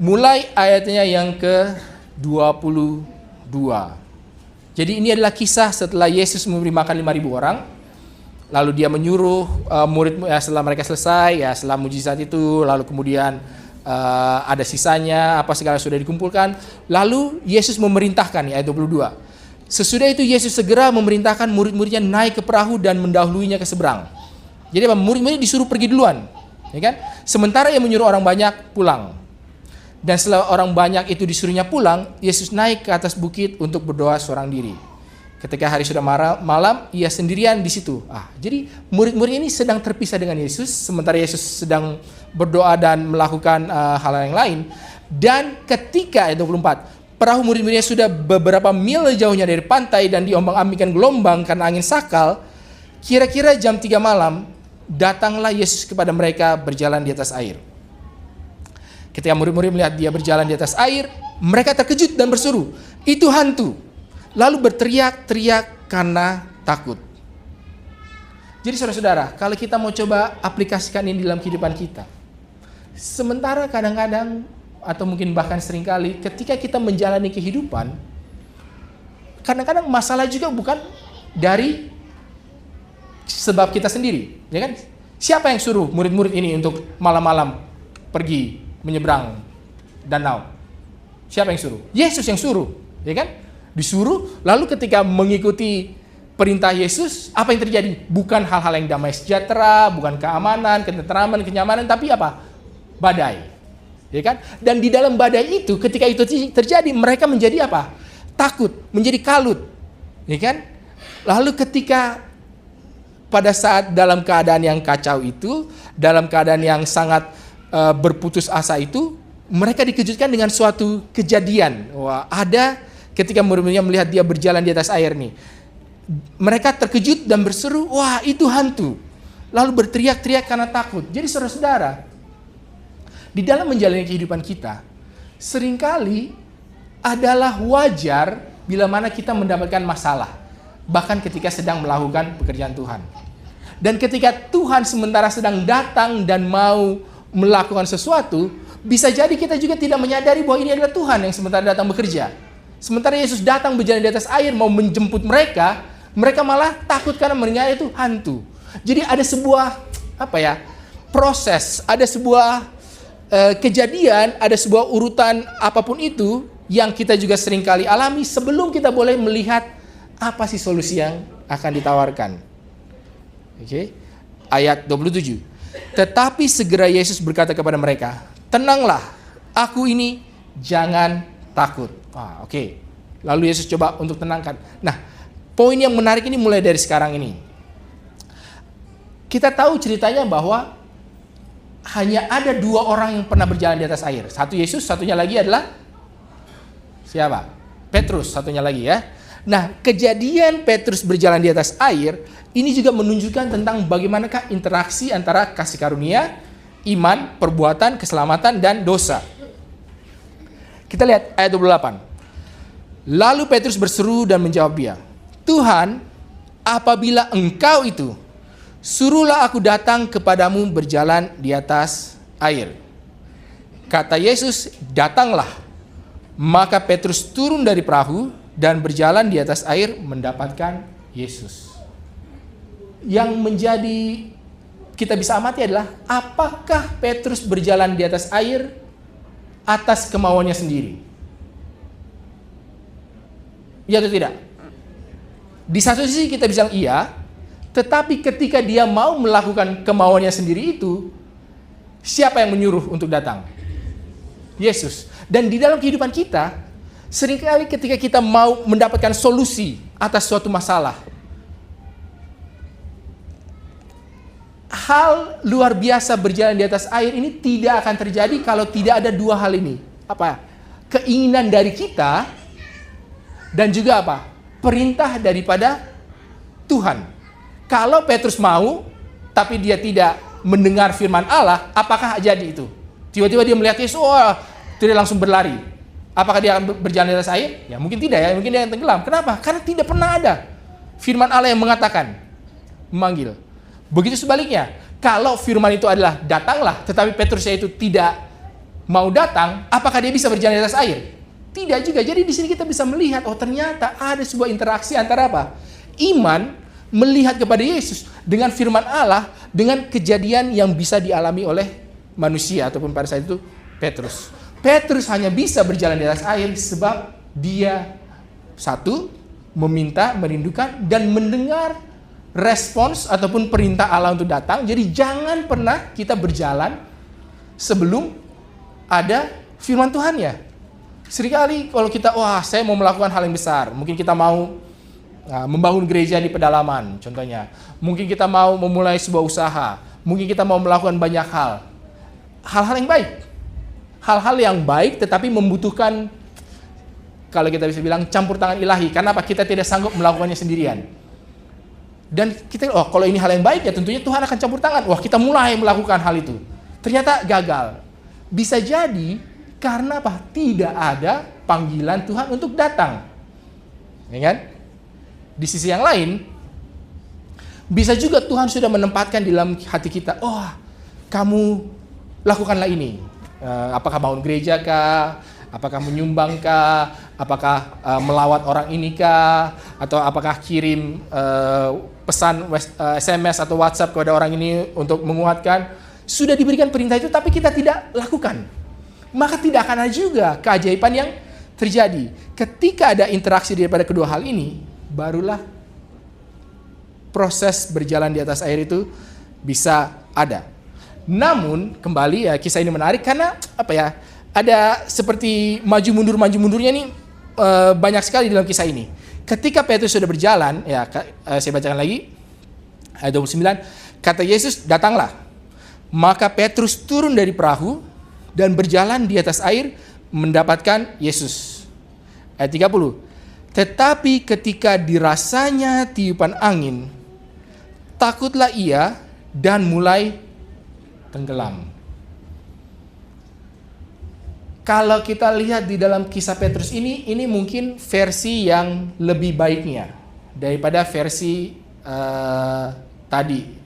mulai ayatnya yang ke-22. Jadi ini adalah kisah setelah Yesus memberi makan 5.000 orang. Lalu dia menyuruh murid setelah mereka selesai, ya setelah mujizat itu, lalu kemudian ada sisanya, apa segala sudah dikumpulkan. Lalu Yesus memerintahkan, ayat 22. Sesudah itu Yesus segera memerintahkan murid-muridnya naik ke perahu dan mendahuluinya ke seberang. Jadi murid-murid disuruh pergi duluan, ya kan? Sementara ia menyuruh orang banyak pulang. Dan setelah orang banyak itu disuruhnya pulang, Yesus naik ke atas bukit untuk berdoa seorang diri. Ketika hari sudah malam, ia sendirian di situ. Jadi murid-murid ini sedang terpisah dengan Yesus, sementara Yesus sedang berdoa dan melakukan hal yang lain. Dan ketika ayat 24, perahu murid-muridnya sudah beberapa mil jauhnya dari pantai dan diombang-ambingkan gelombang karena angin sakal, kira-kira jam 3 malam, datanglah Yesus kepada mereka berjalan di atas air. Ketika murid-murid melihat dia berjalan di atas air, mereka terkejut dan berseru, "Itu hantu!" Lalu berteriak-teriak karena takut. Jadi saudara-saudara, kalau kita mau coba aplikasikan ini dalam kehidupan kita, sementara kadang-kadang atau mungkin bahkan seringkali ketika kita menjalani kehidupan, kadang-kadang masalah juga bukan dari sebab kita sendiri, ya kan? Siapa yang suruh murid-murid ini untuk malam-malam pergi menyeberang danau? Siapa yang suruh? Yesus yang suruh, ya kan? Disuruh, lalu ketika mengikuti perintah Yesus, apa yang terjadi? Bukan hal-hal yang damai sejahtera, bukan keamanan, ketenteraman, kenyamanan, tapi apa? Badai. Ya kan? Dan di dalam badai itu, ketika itu terjadi, mereka menjadi apa? Takut, menjadi kalut. Ya kan? Lalu ketika pada saat dalam keadaan yang kacau itu, dalam keadaan yang sangat berputus asa itu, mereka dikejutkan dengan suatu kejadian. Ketika murid-muridnya melihat dia berjalan di atas air nih, mereka terkejut dan berseru, itu hantu. Lalu berteriak-teriak karena takut. Jadi saudara-saudara, di dalam menjalani kehidupan kita, seringkali adalah wajar bila mana kita mendapatkan masalah. Bahkan ketika sedang melakukan pekerjaan Tuhan. Dan ketika Tuhan sementara sedang datang dan mau melakukan sesuatu, bisa jadi kita juga tidak menyadari bahwa ini adalah Tuhan yang sementara datang bekerja. Sementara Yesus datang berjalan di atas air mau menjemput mereka, mereka malah takut karena mendengar itu hantu. Jadi ada sebuah proses, ada sebuah kejadian, ada sebuah urutan apapun itu yang kita juga seringkali alami sebelum kita boleh melihat apa sih solusi yang akan ditawarkan. Oke. Ayat 27. Tetapi segera Yesus berkata kepada mereka, "Tenanglah, aku ini, jangan takut. Oke. Lalu Yesus coba untuk tenangkan. Nah, poin yang menarik ini mulai dari sekarang ini. Kita tahu ceritanya bahwa hanya ada 2 orang yang pernah berjalan di atas air. Satu Yesus, satunya lagi adalah siapa? Petrus, satunya lagi ya. Nah, kejadian Petrus berjalan di atas air ini juga menunjukkan tentang bagaimanakah interaksi antara kasih karunia, iman, perbuatan, keselamatan, dan dosa. Kita lihat ayat 28. Lalu Petrus berseru dan menjawab dia, Tuhan, apabila Engkau itu, suruhlah aku datang kepadamu berjalan di atas air. Kata Yesus, datanglah. Maka Petrus turun dari perahu dan berjalan di atas air mendapatkan Yesus. Yang menjadi kita bisa amati adalah apakah Petrus berjalan di atas air atas kemauannya sendiri? Iya atau tidak? Di satu sisi kita bisa bilang iya, tetapi ketika dia mau melakukan kemauannya sendiri itu, siapa yang menyuruh untuk datang? Yesus. Dan di dalam kehidupan kita, seringkali ketika kita mau mendapatkan solusi atas suatu masalah, hal luar biasa berjalan di atas air ini tidak akan terjadi kalau tidak ada 2 hal ini. Apa? Keinginan dari kita dan juga apa? Perintah daripada Tuhan. Kalau Petrus mau, tapi dia tidak mendengar firman Allah, apakah jadi itu? Tiba-tiba dia melihat Yesus, dia langsung berlari. Apakah dia akan berjalan di atas air? Ya mungkin tidak ya, mungkin dia akan tenggelam. Kenapa? Karena tidak pernah ada firman Allah yang mengatakan, memanggil. Begitu sebaliknya, kalau firman itu adalah datanglah, tetapi Petrusnya itu tidak mau datang, apakah dia bisa berjalan di atas air? Tidak juga. Jadi di sini kita bisa melihat, ternyata ada sebuah interaksi antara apa? Iman melihat kepada Yesus dengan firman Allah, dengan kejadian yang bisa dialami oleh manusia ataupun pada saat itu Petrus. Petrus hanya bisa berjalan di atas air sebab dia satu meminta, merindukan dan mendengar respons ataupun perintah Allah untuk datang. Jadi jangan pernah kita berjalan sebelum ada firman Tuhan ya. Seringkali kalau kita, saya mau melakukan hal yang besar. Mungkin kita mau membangun gereja di pedalaman, contohnya. Mungkin kita mau memulai sebuah usaha. Mungkin kita mau melakukan banyak hal. Hal-hal yang baik. Hal-hal yang baik tetapi membutuhkan, kalau kita bisa bilang, campur tangan ilahi. Karena apa? Kita tidak sanggup melakukannya sendirian. Dan kita, kalau ini hal yang baik ya tentunya Tuhan akan campur tangan. Kita mulai melakukan hal itu. Ternyata gagal. Bisa jadi karena apa? Tidak ada panggilan Tuhan untuk datang. Ya kan? Di sisi yang lain, bisa juga Tuhan sudah menempatkan di dalam hati kita, kamu lakukanlah ini. Apakah bangun gereja kah? Apakah menyumbang kah? Apakah melawat orang ini kah? Atau apakah kirim pesan SMS atau WhatsApp kepada orang ini untuk menguatkan? Sudah diberikan perintah itu tapi kita tidak lakukan. Maka tidak akan ada juga keajaiban yang terjadi. Ketika ada interaksi daripada kedua hal ini, barulah proses berjalan di atas air itu bisa ada. Namun kembali ya, kisah ini menarik karena ada seperti maju mundurnya ini banyak sekali dalam kisah ini. Ketika Petrus sudah berjalan, saya bacakan lagi ayat 29, kata Yesus, datanglah. Maka Petrus turun dari perahu dan berjalan di atas air mendapatkan Yesus. Ayat 30. Tetapi ketika dirasanya tiupan angin, takutlah ia dan mulai tenggelam. Kalau kita lihat di dalam kisah Petrus ini mungkin versi yang lebih baiknya daripada versi tadi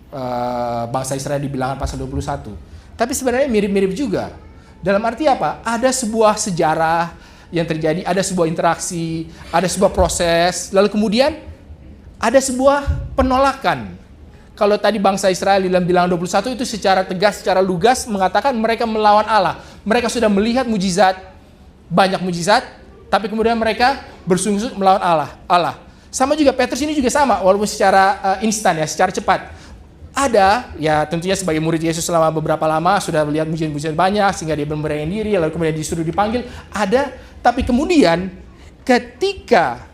bangsa Israel di Bilangan pasal 21. Tapi sebenarnya mirip-mirip juga. Dalam arti apa? Ada sebuah sejarah yang terjadi, ada sebuah interaksi, ada sebuah proses, lalu kemudian ada sebuah penolakan. Kalau tadi bangsa Israel di dalam Bilangan 21 itu secara tegas, secara lugas mengatakan mereka melawan Allah. Mereka sudah melihat mujizat, banyak mujizat, tapi kemudian mereka bersungguh-sungguh melawan Allah. Sama juga Petrus ini juga sama, walaupun secara instan ya, secara cepat. Ada, ya tentunya sebagai murid Yesus selama beberapa lama sudah melihat mujizat-mujizat banyak sehingga dia memberanikan diri, lalu kemudian disuruh dipanggil. Ada, Tapi kemudian ketika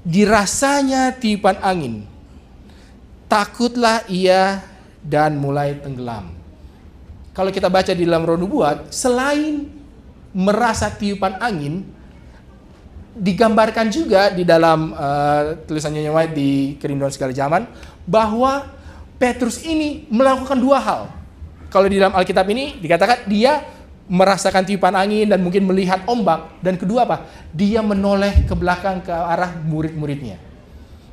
dirasanya tiupan angin, takutlah ia dan mulai tenggelam. Kalau kita baca di dalam Roh Nubuat, selain merasa tiupan angin, digambarkan juga di dalam tulisannya White di Kerinduan Segala Zaman, bahwa Petrus ini melakukan dua hal. Kalau di dalam Alkitab ini dikatakan dia merasakan tiupan angin dan mungkin melihat ombak. Dan kedua apa? Dia menoleh ke belakang ke arah murid-muridnya.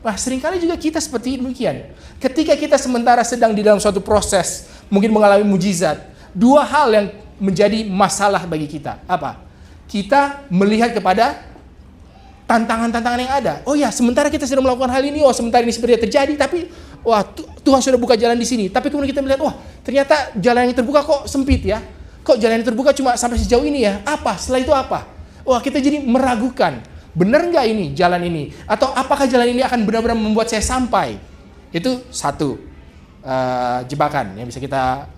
Nah, seringkali juga kita seperti demikian. Ketika kita sementara sedang di dalam suatu proses, mungkin mengalami mujizat, dua hal yang menjadi masalah bagi kita. Apa? Kita melihat kepada tantangan-tantangan yang ada. Oh ya, sementara kita sedang melakukan hal ini, sementara ini seperti terjadi, tapi Tuhan sudah buka jalan di sini. Tapi kemudian kita melihat, ternyata jalan yang terbuka kok sempit ya. Kok jalan yang terbuka cuma sampai sejauh ini ya? Apa? Setelah itu apa? Kita jadi meragukan. Benar nggak ini jalan ini? Atau apakah jalan ini akan benar-benar membuat saya sampai? Itu satu jebakan yang bisa kita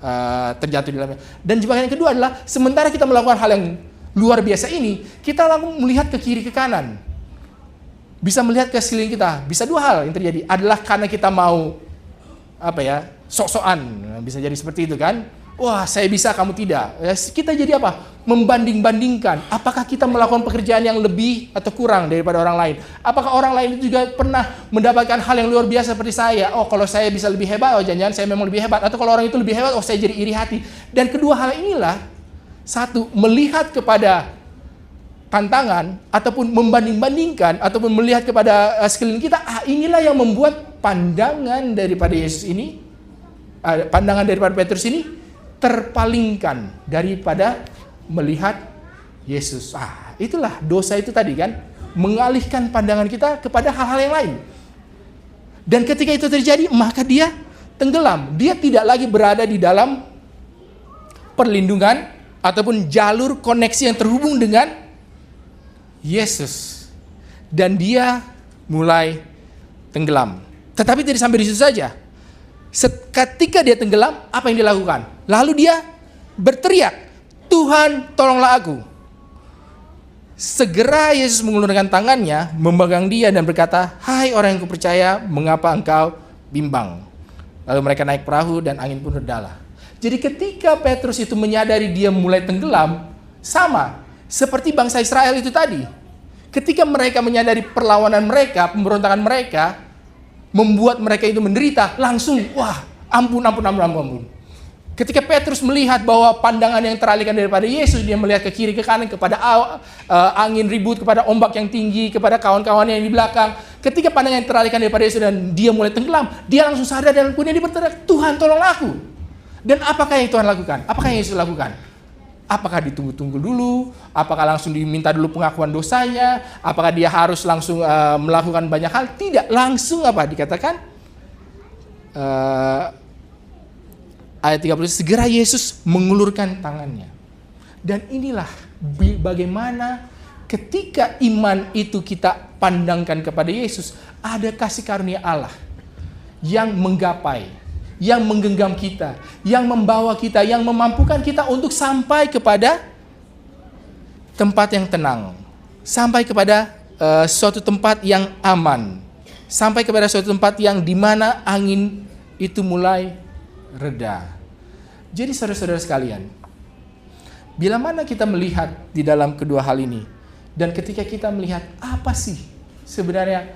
terjatuh di dalamnya. Dan jebakan yang kedua adalah sementara kita melakukan hal yang luar biasa ini, kita langsung melihat ke kiri ke kanan. Bisa melihat ke sekeliling kita. Bisa dua hal yang terjadi. Adalah karena kita mau sok-sokan. Bisa jadi seperti itu kan? Wah, saya bisa, kamu tidak. Kita jadi apa? Membanding-bandingkan. Apakah kita melakukan pekerjaan yang lebih atau kurang daripada orang lain? Apakah orang lain itu juga pernah mendapatkan hal yang luar biasa seperti saya? Kalau saya bisa lebih hebat, jangan-jangan saya memang lebih hebat. Atau kalau orang itu lebih hebat, saya jadi iri hati. Dan kedua hal inilah, satu, melihat kepada tantangan, ataupun membanding-bandingkan, ataupun melihat kepada sekeliling kita, inilah yang membuat pandangan daripada Yesus ini, pandangan daripada Petrus ini, terpalingkan daripada melihat Yesus. Itulah dosa itu tadi kan, mengalihkan pandangan kita kepada hal-hal yang lain. Dan ketika itu terjadi, maka dia tenggelam. Dia tidak lagi berada di dalam perlindungan ataupun jalur koneksi yang terhubung dengan Yesus. Dan dia mulai tenggelam. Tetapi tidak sampai di situ saja. Ketika dia tenggelam, apa yang dilakukan? Lalu dia berteriak, "Tuhan, tolonglah aku." Segera Yesus mengulurkan tangannya, memegang dia dan berkata, "Hai orang yang kupercaya, mengapa engkau bimbang?" Lalu mereka naik perahu dan angin pun redalah. Jadi ketika Petrus itu menyadari dia mulai tenggelam, sama seperti bangsa Israel itu tadi. Ketika mereka menyadari perlawanan mereka, pemberontakan mereka, membuat mereka itu menderita, langsung, ampun. Ketika Petrus melihat bahwa pandangan yang teralihkan daripada Yesus, dia melihat ke kiri ke kanan, kepada angin ribut, kepada ombak yang tinggi, kepada kawan-kawannya yang di belakang. Ketika pandangan yang teralihkan daripada Yesus dan dia mulai tenggelam, dia langsung sadar dan kemudian dia berteriak, "Tuhan, tolonglah aku." Dan apakah yang Tuhan lakukan? Apakah yang Yesus lakukan? Apakah ditunggu-tunggu dulu? Apakah langsung diminta dulu pengakuan dosanya? Apakah dia harus langsung melakukan banyak hal? Tidak, langsung dikatakan? Ayat 30, segera Yesus mengulurkan tangannya. Dan inilah bagaimana ketika iman itu kita pandangkan kepada Yesus, ada kasih karunia Allah yang menggapai, yang menggenggam kita, yang membawa kita, yang memampukan kita untuk sampai kepada tempat yang tenang, sampai kepada suatu tempat yang aman, sampai kepada suatu tempat yang dimana angin itu mulai reda. Jadi saudara-saudara sekalian, bila mana kita melihat di dalam kedua hal ini, dan ketika kita melihat apa sih sebenarnya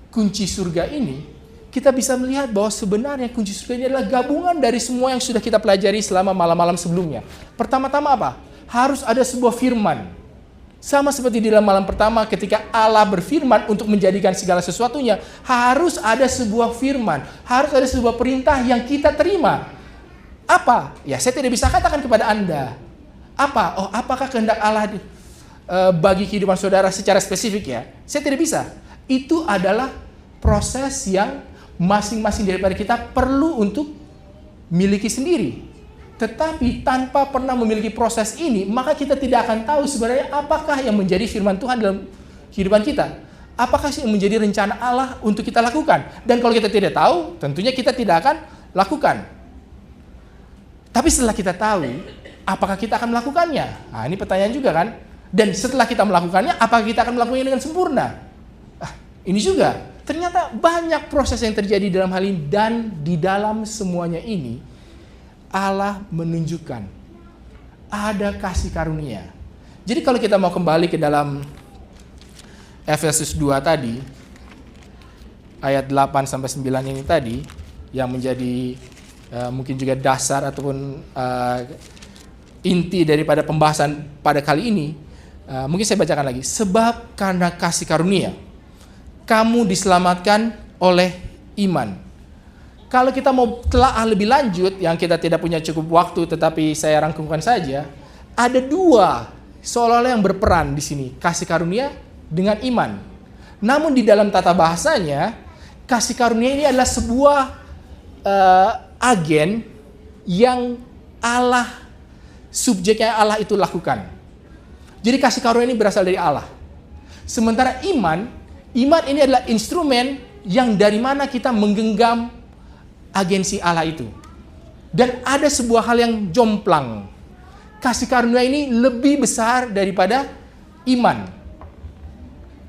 kunci surga ini, kita bisa melihat bahwa sebenarnya kunci surga ini adalah gabungan dari semua yang sudah kita pelajari selama malam-malam sebelumnya. Pertama-tama apa? Harus ada sebuah firman. Sama seperti di dalam malam pertama ketika Allah berfirman untuk menjadikan segala sesuatunya, harus ada sebuah firman, harus ada sebuah perintah yang kita terima. Apa? Ya, saya tidak bisa katakan kepada Anda. Apa? Apakah kehendak Allah bagi kehidupan saudara secara spesifik ya? Saya tidak bisa. Itu adalah proses yang masing-masing daripada kita perlu untuk miliki sendiri. Tetapi tanpa pernah memiliki proses ini, maka kita tidak akan tahu sebenarnya apakah yang menjadi firman Tuhan dalam kehidupan kita. Apakah yang menjadi rencana Allah untuk kita lakukan. Dan kalau kita tidak tahu, tentunya kita tidak akan lakukan. Tapi setelah kita tahu, apakah kita akan melakukannya? Ini pertanyaan juga kan? Dan setelah kita melakukannya, apakah kita akan melakukannya dengan sempurna? Ini juga, ternyata banyak proses yang terjadi dalam hal ini. Dan di dalam semuanya ini, Allah menunjukkan ada kasih karunia. Jadi kalau kita mau kembali ke dalam Efesus 2 tadi, ayat 8-9 ini tadi, yang menjadi mungkin juga dasar ataupun inti daripada pembahasan pada kali ini, mungkin saya bacakan lagi. Sebab karena kasih karunia, kamu diselamatkan oleh iman. Kalau kita mau telah lebih lanjut, yang kita tidak punya cukup waktu, tetapi saya rangkumkan saja, ada dua seolah-olah yang berperan di sini, kasih karunia dengan iman. Namun di dalam tata bahasanya, kasih karunia ini adalah sebuah agen yang Allah, subjeknya Allah itu lakukan. Jadi kasih karunia ini berasal dari Allah. Sementara iman ini adalah instrumen yang dari mana kita menggenggam agensi Allah itu. Dan ada sebuah hal yang jomplang. Kasih karunia ini lebih besar daripada iman.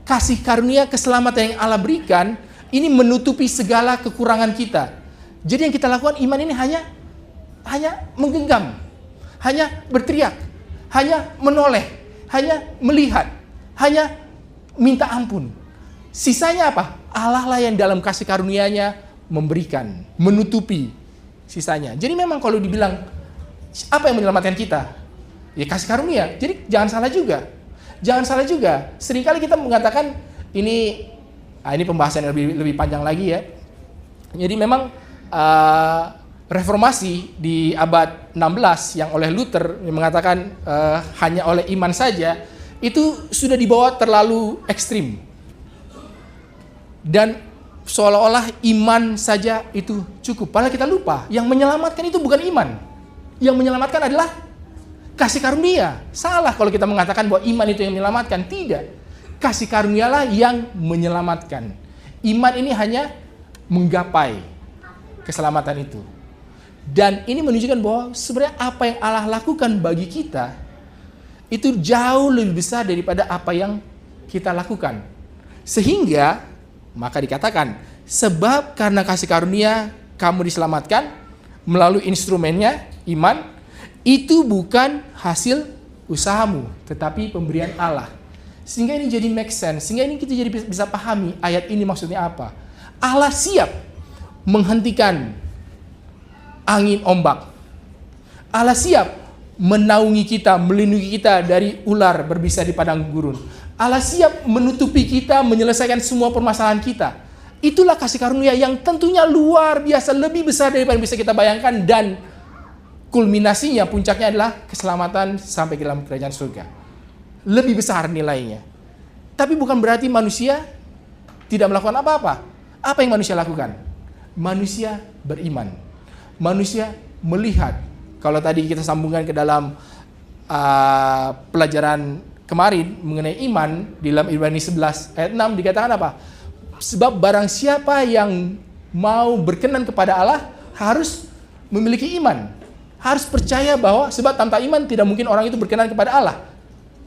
Kasih karunia keselamatan yang Allah berikan ini menutupi segala kekurangan kita. Jadi yang kita lakukan iman ini hanya menggenggam, hanya berteriak, hanya menoleh, hanya melihat, hanya minta ampun. Sisanya apa? Allah lah yang dalam kasih karunia-Nya memberikan, menutupi sisanya. Jadi memang kalau dibilang apa yang menyelamatkan kita? Ya kasih karunia. Jadi jangan salah juga. Jangan salah juga. Seringkali kita mengatakan ini pembahasan yang lebih panjang lagi ya. Jadi memang reformasi di abad 16 yang oleh Luther yang mengatakan hanya oleh iman saja, itu sudah dibawa terlalu ekstrim. Dan seolah-olah iman saja itu cukup. Padahal kita lupa, yang menyelamatkan itu bukan iman. Yang menyelamatkan adalah kasih karunia. Salah kalau kita mengatakan bahwa iman itu yang menyelamatkan. Tidak. Kasih karunialah yang menyelamatkan. Iman ini hanya menggapai keselamatan itu. Dan ini menunjukkan bahwa sebenarnya apa yang Allah lakukan bagi kita itu jauh lebih besar daripada apa yang kita lakukan. Sehingga maka dikatakan, sebab karena kasih karunia kamu diselamatkan melalui instrumennya, iman, itu bukan hasil usahamu, tetapi pemberian Allah. Sehingga ini jadi make sense, sehingga ini kita jadi bisa pahami ayat ini maksudnya apa. Allah siap menghentikan angin ombak. Allah siap menaungi kita, melindungi kita dari ular berbisa di padang gurun. Allah siap menutupi kita, menyelesaikan semua permasalahan kita. Itulah kasih karunia yang tentunya luar biasa, lebih besar daripada yang bisa kita bayangkan. Dan kulminasinya, puncaknya adalah keselamatan sampai ke dalam kerajaan surga. Lebih besar nilainya. Tapi bukan berarti manusia tidak melakukan apa-apa. Apa yang manusia lakukan? Manusia beriman. Manusia melihat. Kalau tadi kita sambungkan ke dalam pelajaran kemarin mengenai iman, di dalam Ibrani 11 ayat 6 dikatakan apa? Sebab barang siapa yang mau berkenan kepada Allah harus memiliki iman. Harus percaya bahwa sebab tanpa iman tidak mungkin orang itu berkenan kepada Allah.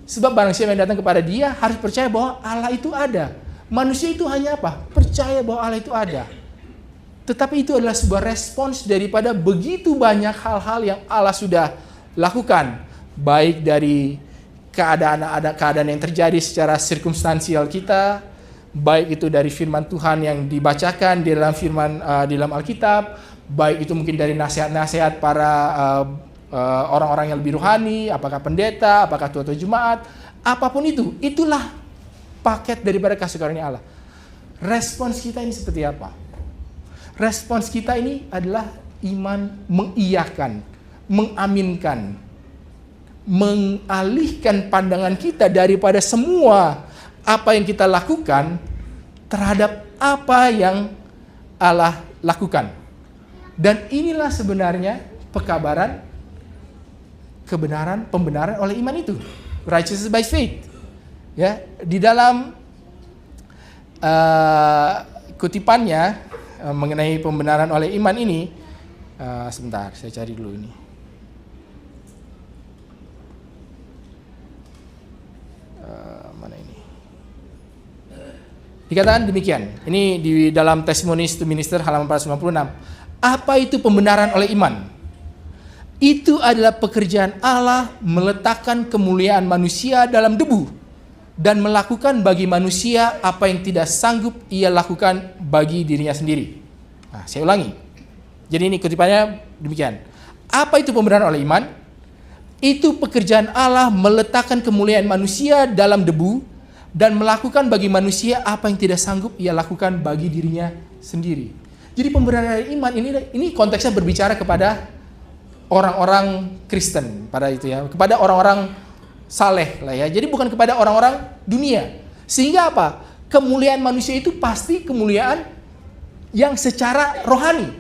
Sebab barang siapa yang datang kepada dia harus percaya bahwa Allah itu ada. Manusia itu hanya apa? Percaya bahwa Allah itu ada. Tetapi itu adalah sebuah respons daripada begitu banyak hal-hal yang Allah sudah lakukan. Baik dari keadaan yang terjadi secara sirkumstansial kita, baik itu dari firman Tuhan yang dibacakan di dalam di dalam Alkitab, baik itu mungkin dari nasihat-nasihat para orang-orang yang lebih rohani, apakah pendeta, apakah tua-tua jemaat, apapun itu, itulah paket daripada kasih karunia Allah. Respons kita ini seperti apa? Respons kita ini adalah iman mengiyakan, mengaminkan, mengalihkan pandangan kita daripada semua apa yang kita lakukan terhadap apa yang Allah lakukan. Dan inilah sebenarnya pembenaran oleh iman itu. Righteousness by faith. Ya, di dalam kutipannya mengenai pembenaran oleh iman ini, sebentar, saya cari dulu ini. Dikatakan demikian. Ini di dalam Testimonies to Minister halaman 496. Apa itu pembenaran oleh iman? Itu adalah pekerjaan Allah meletakkan kemuliaan manusia dalam debu dan melakukan bagi manusia apa yang tidak sanggup ia lakukan bagi dirinya sendiri. Nah, saya ulangi. Jadi ini kutipannya demikian. Apa itu pembenaran oleh iman? Itu pekerjaan Allah meletakkan kemuliaan manusia dalam debu dan melakukan bagi manusia apa yang tidak sanggup ia lakukan bagi dirinya sendiri. Jadi pembenaran dari iman ini konteksnya berbicara kepada orang-orang Kristen pada itu ya, kepada orang-orang saleh lah ya. Jadi bukan kepada orang-orang dunia. Sehingga apa? Kemuliaan manusia itu pasti kemuliaan yang secara rohani,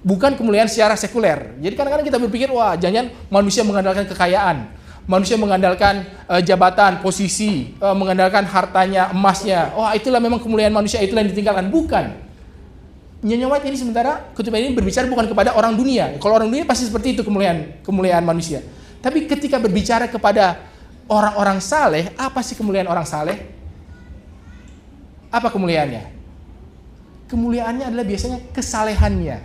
bukan kemuliaan secara sekuler. Jadi kadang-kadang kita berpikir, wah, jangan manusia mengandalkan kekayaan, manusia mengandalkan jabatan, posisi, mengandalkan hartanya, emasnya. Wah, itulah memang kemuliaan manusia, itulah yang ditinggalkan. Bukan. Nyonya White ini sementara kutipan ini berbicara bukan kepada orang dunia. Kalau orang dunia pasti seperti itu kemuliaan manusia. Tapi ketika berbicara kepada orang-orang saleh, apa sih kemuliaan orang saleh? Apa kemuliaannya? Kemuliaannya adalah biasanya kesalehannya,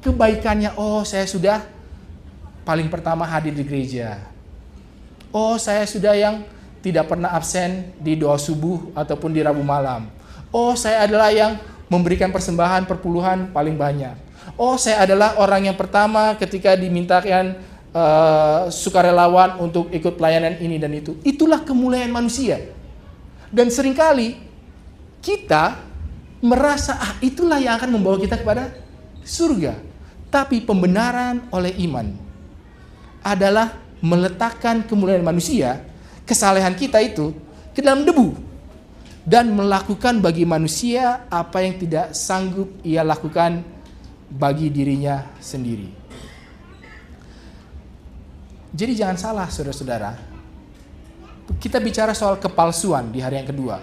kebaikannya. Oh, saya sudah paling pertama hadir di gereja. Oh, saya sudah yang tidak pernah absen di doa subuh ataupun di Rabu malam. Oh, saya adalah yang memberikan persembahan perpuluhan paling banyak. Oh, saya adalah orang yang pertama ketika dimintakan sukarelawan untuk ikut pelayanan ini dan itu. Itulah kemuliaan manusia. Dan seringkali kita merasa itulah yang akan membawa kita kepada surga. Tapi pembenaran oleh iman adalah meletakkan kemuliaan manusia, kesalehan kita itu ke dalam debu dan melakukan bagi manusia apa yang tidak sanggup ia lakukan bagi dirinya sendiri. Jadi jangan salah saudara-saudara. Kita bicara soal kepalsuan di hari yang kedua.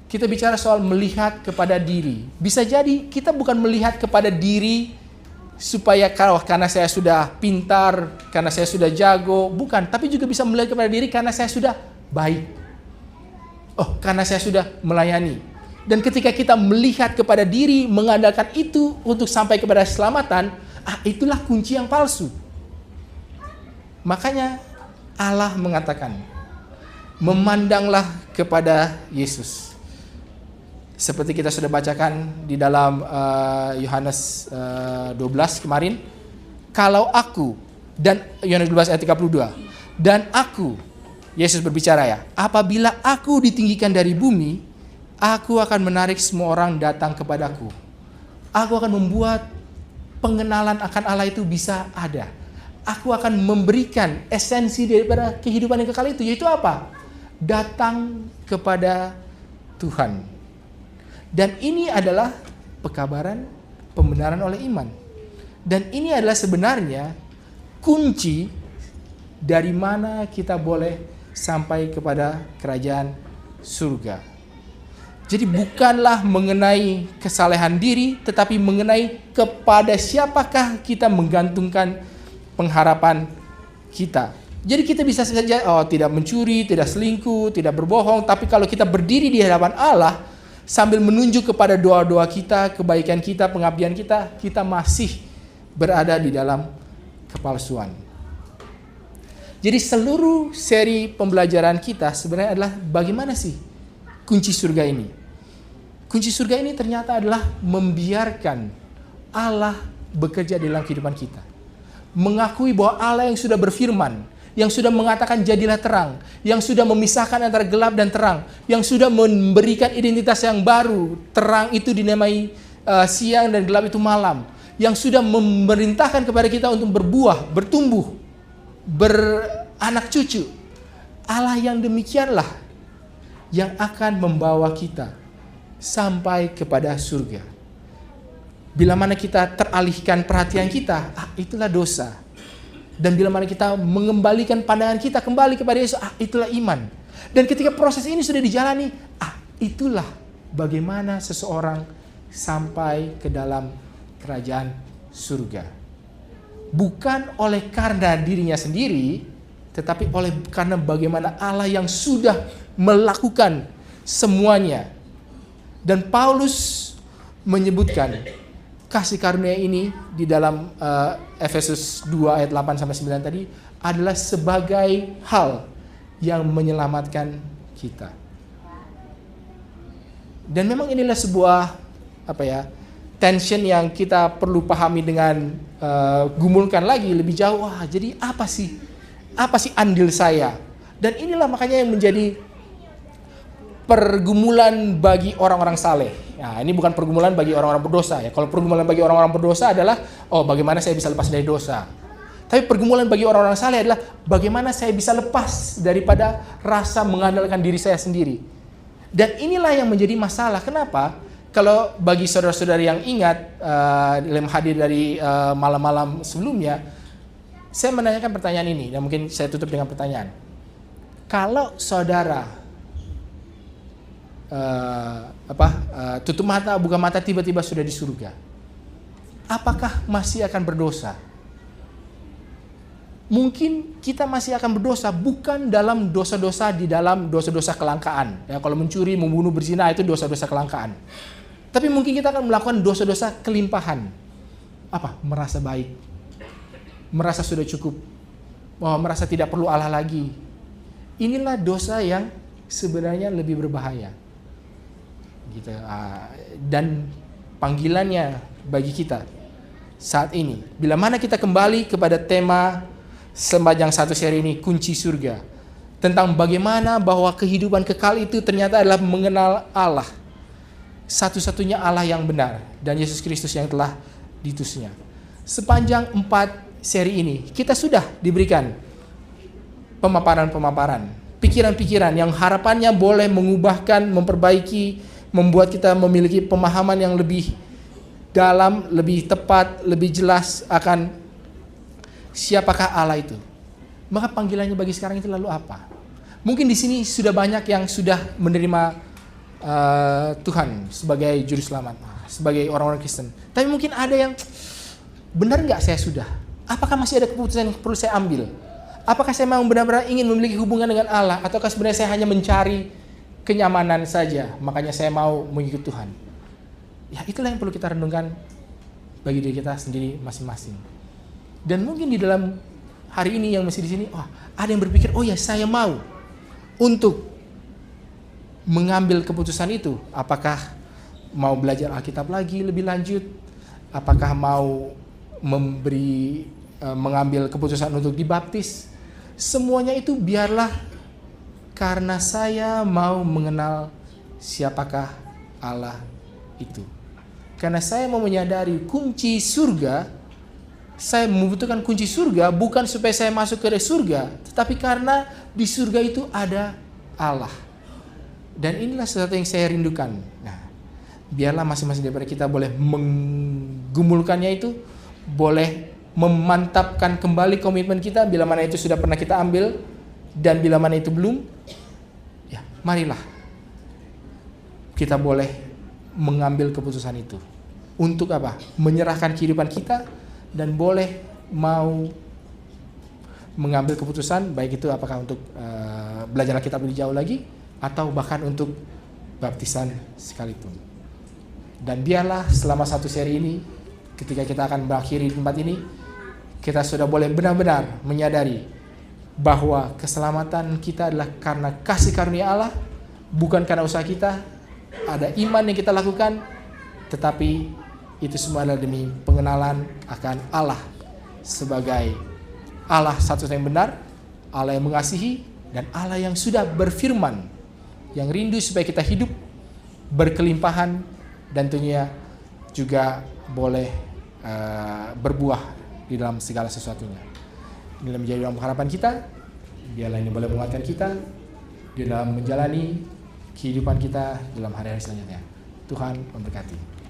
Kita bicara soal melihat kepada diri. Bisa jadi kita bukan melihat kepada diri supaya karena saya sudah pintar, karena saya sudah jago, bukan. Tapi juga bisa melihat kepada diri karena saya sudah baik. Oh, karena saya sudah melayani. Dan ketika kita melihat kepada diri, mengandalkan itu untuk sampai kepada keselamatan, itulah kunci yang palsu. Makanya Allah mengatakan, memandanglah kepada Yesus. Seperti kita sudah bacakan di dalam Yohanes 12 kemarin, kalau aku, dan Yohanes 12 ayat 32, dan aku, Yesus berbicara ya, apabila aku ditinggikan dari bumi, aku akan menarik semua orang datang kepadaku. Aku akan membuat pengenalan akan Allah itu bisa ada. Aku akan memberikan esensi daripada kehidupan yang kekal itu, yaitu apa? Datang kepada Tuhan. Dan ini adalah pekabaran pembenaran oleh iman. Dan ini adalah sebenarnya kunci dari mana kita boleh sampai kepada kerajaan surga. Jadi bukanlah mengenai kesalehan diri, tetapi mengenai kepada siapakah kita menggantungkan pengharapan kita. Jadi kita bisa saja tidak mencuri, tidak selingkuh, tidak berbohong, tapi kalau kita berdiri di hadapan Allah sambil menunjuk kepada doa-doa kita, kebaikan kita, pengabdian kita, kita masih berada di dalam kepalsuan. Jadi seluruh seri pembelajaran kita sebenarnya adalah bagaimana sih kunci surga ini. Kunci surga ini ternyata adalah membiarkan Allah bekerja dalam kehidupan kita. Mengakui bahwa Allah yang sudah berfirman, yang sudah mengatakan jadilah terang, yang sudah memisahkan antara gelap dan terang, yang sudah memberikan identitas yang baru, terang itu dinamai siang dan gelap itu malam, yang sudah memerintahkan kepada kita untuk berbuah, bertumbuh, beranak cucu. Allah yang demikianlah yang akan membawa kita sampai kepada surga. Bila mana kita teralihkan perhatian kita, itulah dosa. Dan bila mana kita mengembalikan pandangan kita kembali kepada Yesus, itulah iman. Dan ketika proses ini sudah dijalani, itulah bagaimana seseorang sampai ke dalam kerajaan surga. Bukan oleh karena dirinya sendiri, tetapi karena bagaimana Allah yang sudah melakukan semuanya Dan Paulus menyebutkan kasih karunia ini di dalam Efesus 2 ayat 8 sampai 9 tadi adalah sebagai hal yang menyelamatkan kita. Dan memang inilah sebuah tension yang kita perlu pahami dengan gumulkan lagi lebih jauh. Wah, jadi apa sih andil saya? Dan inilah makanya yang menjadi pergumulan bagi orang-orang saleh. Nah, ini bukan pergumulan bagi orang-orang berdosa ya. Kalau pergumulan bagi orang-orang berdosa adalah bagaimana saya bisa lepas dari dosa. Tapi pergumulan bagi orang-orang saleh adalah bagaimana saya bisa lepas daripada rasa mengandalkan diri saya sendiri. Dan inilah yang menjadi masalah. Kenapa? Kalau bagi saudara-saudari yang ingat dalam hadir dari malam-malam sebelumnya, saya menanyakan pertanyaan ini dan mungkin saya tutup dengan pertanyaan. Kalau saudara tutup mata, buka mata, tiba-tiba sudah di surga, apakah masih akan berdosa? Mungkin kita masih akan berdosa bukan dalam dosa-dosa di dalam dosa-dosa kelangkaan. Ya, kalau mencuri, membunuh, berzina itu dosa-dosa kelangkaan. Tapi mungkin kita akan melakukan dosa-dosa kelimpahan. Merasa baik, merasa sudah cukup, merasa tidak perlu Allah lagi. Inilah dosa yang sebenarnya lebih berbahaya. Gitu. Dan panggilannya bagi kita saat ini, bila mana kita kembali kepada tema sepanjang satu seri ini, kunci surga, tentang bagaimana bahwa kehidupan kekal itu ternyata adalah mengenal Allah, satu-satunya Allah yang benar, dan Yesus Kristus yang telah diutusnya. Sepanjang 4 seri ini kita sudah diberikan pemaparan-pemaparan, pikiran-pikiran yang harapannya boleh mengubahkan, memperbaiki, membuat kita memiliki pemahaman yang lebih dalam, lebih tepat, lebih jelas akan siapakah Allah itu. Maka panggilannya bagi sekarang itu lalu apa? Mungkin di sini sudah banyak yang sudah menerima Tuhan sebagai juru selamat, sebagai orang-orang Kristen. Tapi mungkin ada yang, benar nggak saya sudah? Apakah masih ada keputusan yang perlu saya ambil? Apakah saya mau benar-benar ingin memiliki hubungan dengan Allah? Ataukah sebenarnya saya hanya mencari kenyamanan saja, makanya saya mau mengikut Tuhan? Ya, itulah yang perlu kita renungkan bagi diri kita sendiri masing-masing. Dan mungkin di dalam hari ini yang masih di sini, ada yang berpikir, saya mau untuk mengambil keputusan itu. Apakah mau belajar Alkitab lagi lebih lanjut? Apakah mau mengambil keputusan untuk dibaptis? Semuanya itu biarlah karena saya mau mengenal siapakah Allah itu. Karena saya mau menyadari kunci surga, saya membutuhkan kunci surga bukan supaya saya masuk ke surga, tetapi karena di surga itu ada Allah. Dan inilah sesuatu yang saya rindukan. Nah, biarlah masing-masing daripada kita boleh menggumulkannya itu, boleh memantapkan kembali komitmen kita bila mana itu sudah pernah kita ambil, dan bila mana itu belum, ya marilah kita boleh mengambil keputusan itu. Untuk apa? Menyerahkan kehidupan kita dan boleh mau mengambil keputusan, baik itu apakah untuk belajar Alkitab lebih jauh lagi atau bahkan untuk baptisan sekalipun. Dan biarlah selama satu seri ini, ketika kita akan mengakhiri tempat ini, kita sudah boleh benar-benar menyadari bahwa keselamatan kita adalah karena kasih karunia Allah, bukan karena usaha kita. Ada iman yang kita lakukan, tetapi itu semua adalah demi pengenalan akan Allah sebagai Allah satu-satunya yang benar, Allah yang mengasihi, dan Allah yang sudah berfirman, yang rindu supaya kita hidup berkelimpahan dan tentunya juga boleh berbuah di dalam segala sesuatunya. Inilah menjadi dalam harapan kita. Biarlah ini boleh menguatkan kita di dalam menjalani kehidupan kita dalam hari-hari selanjutnya. Tuhan memberkati.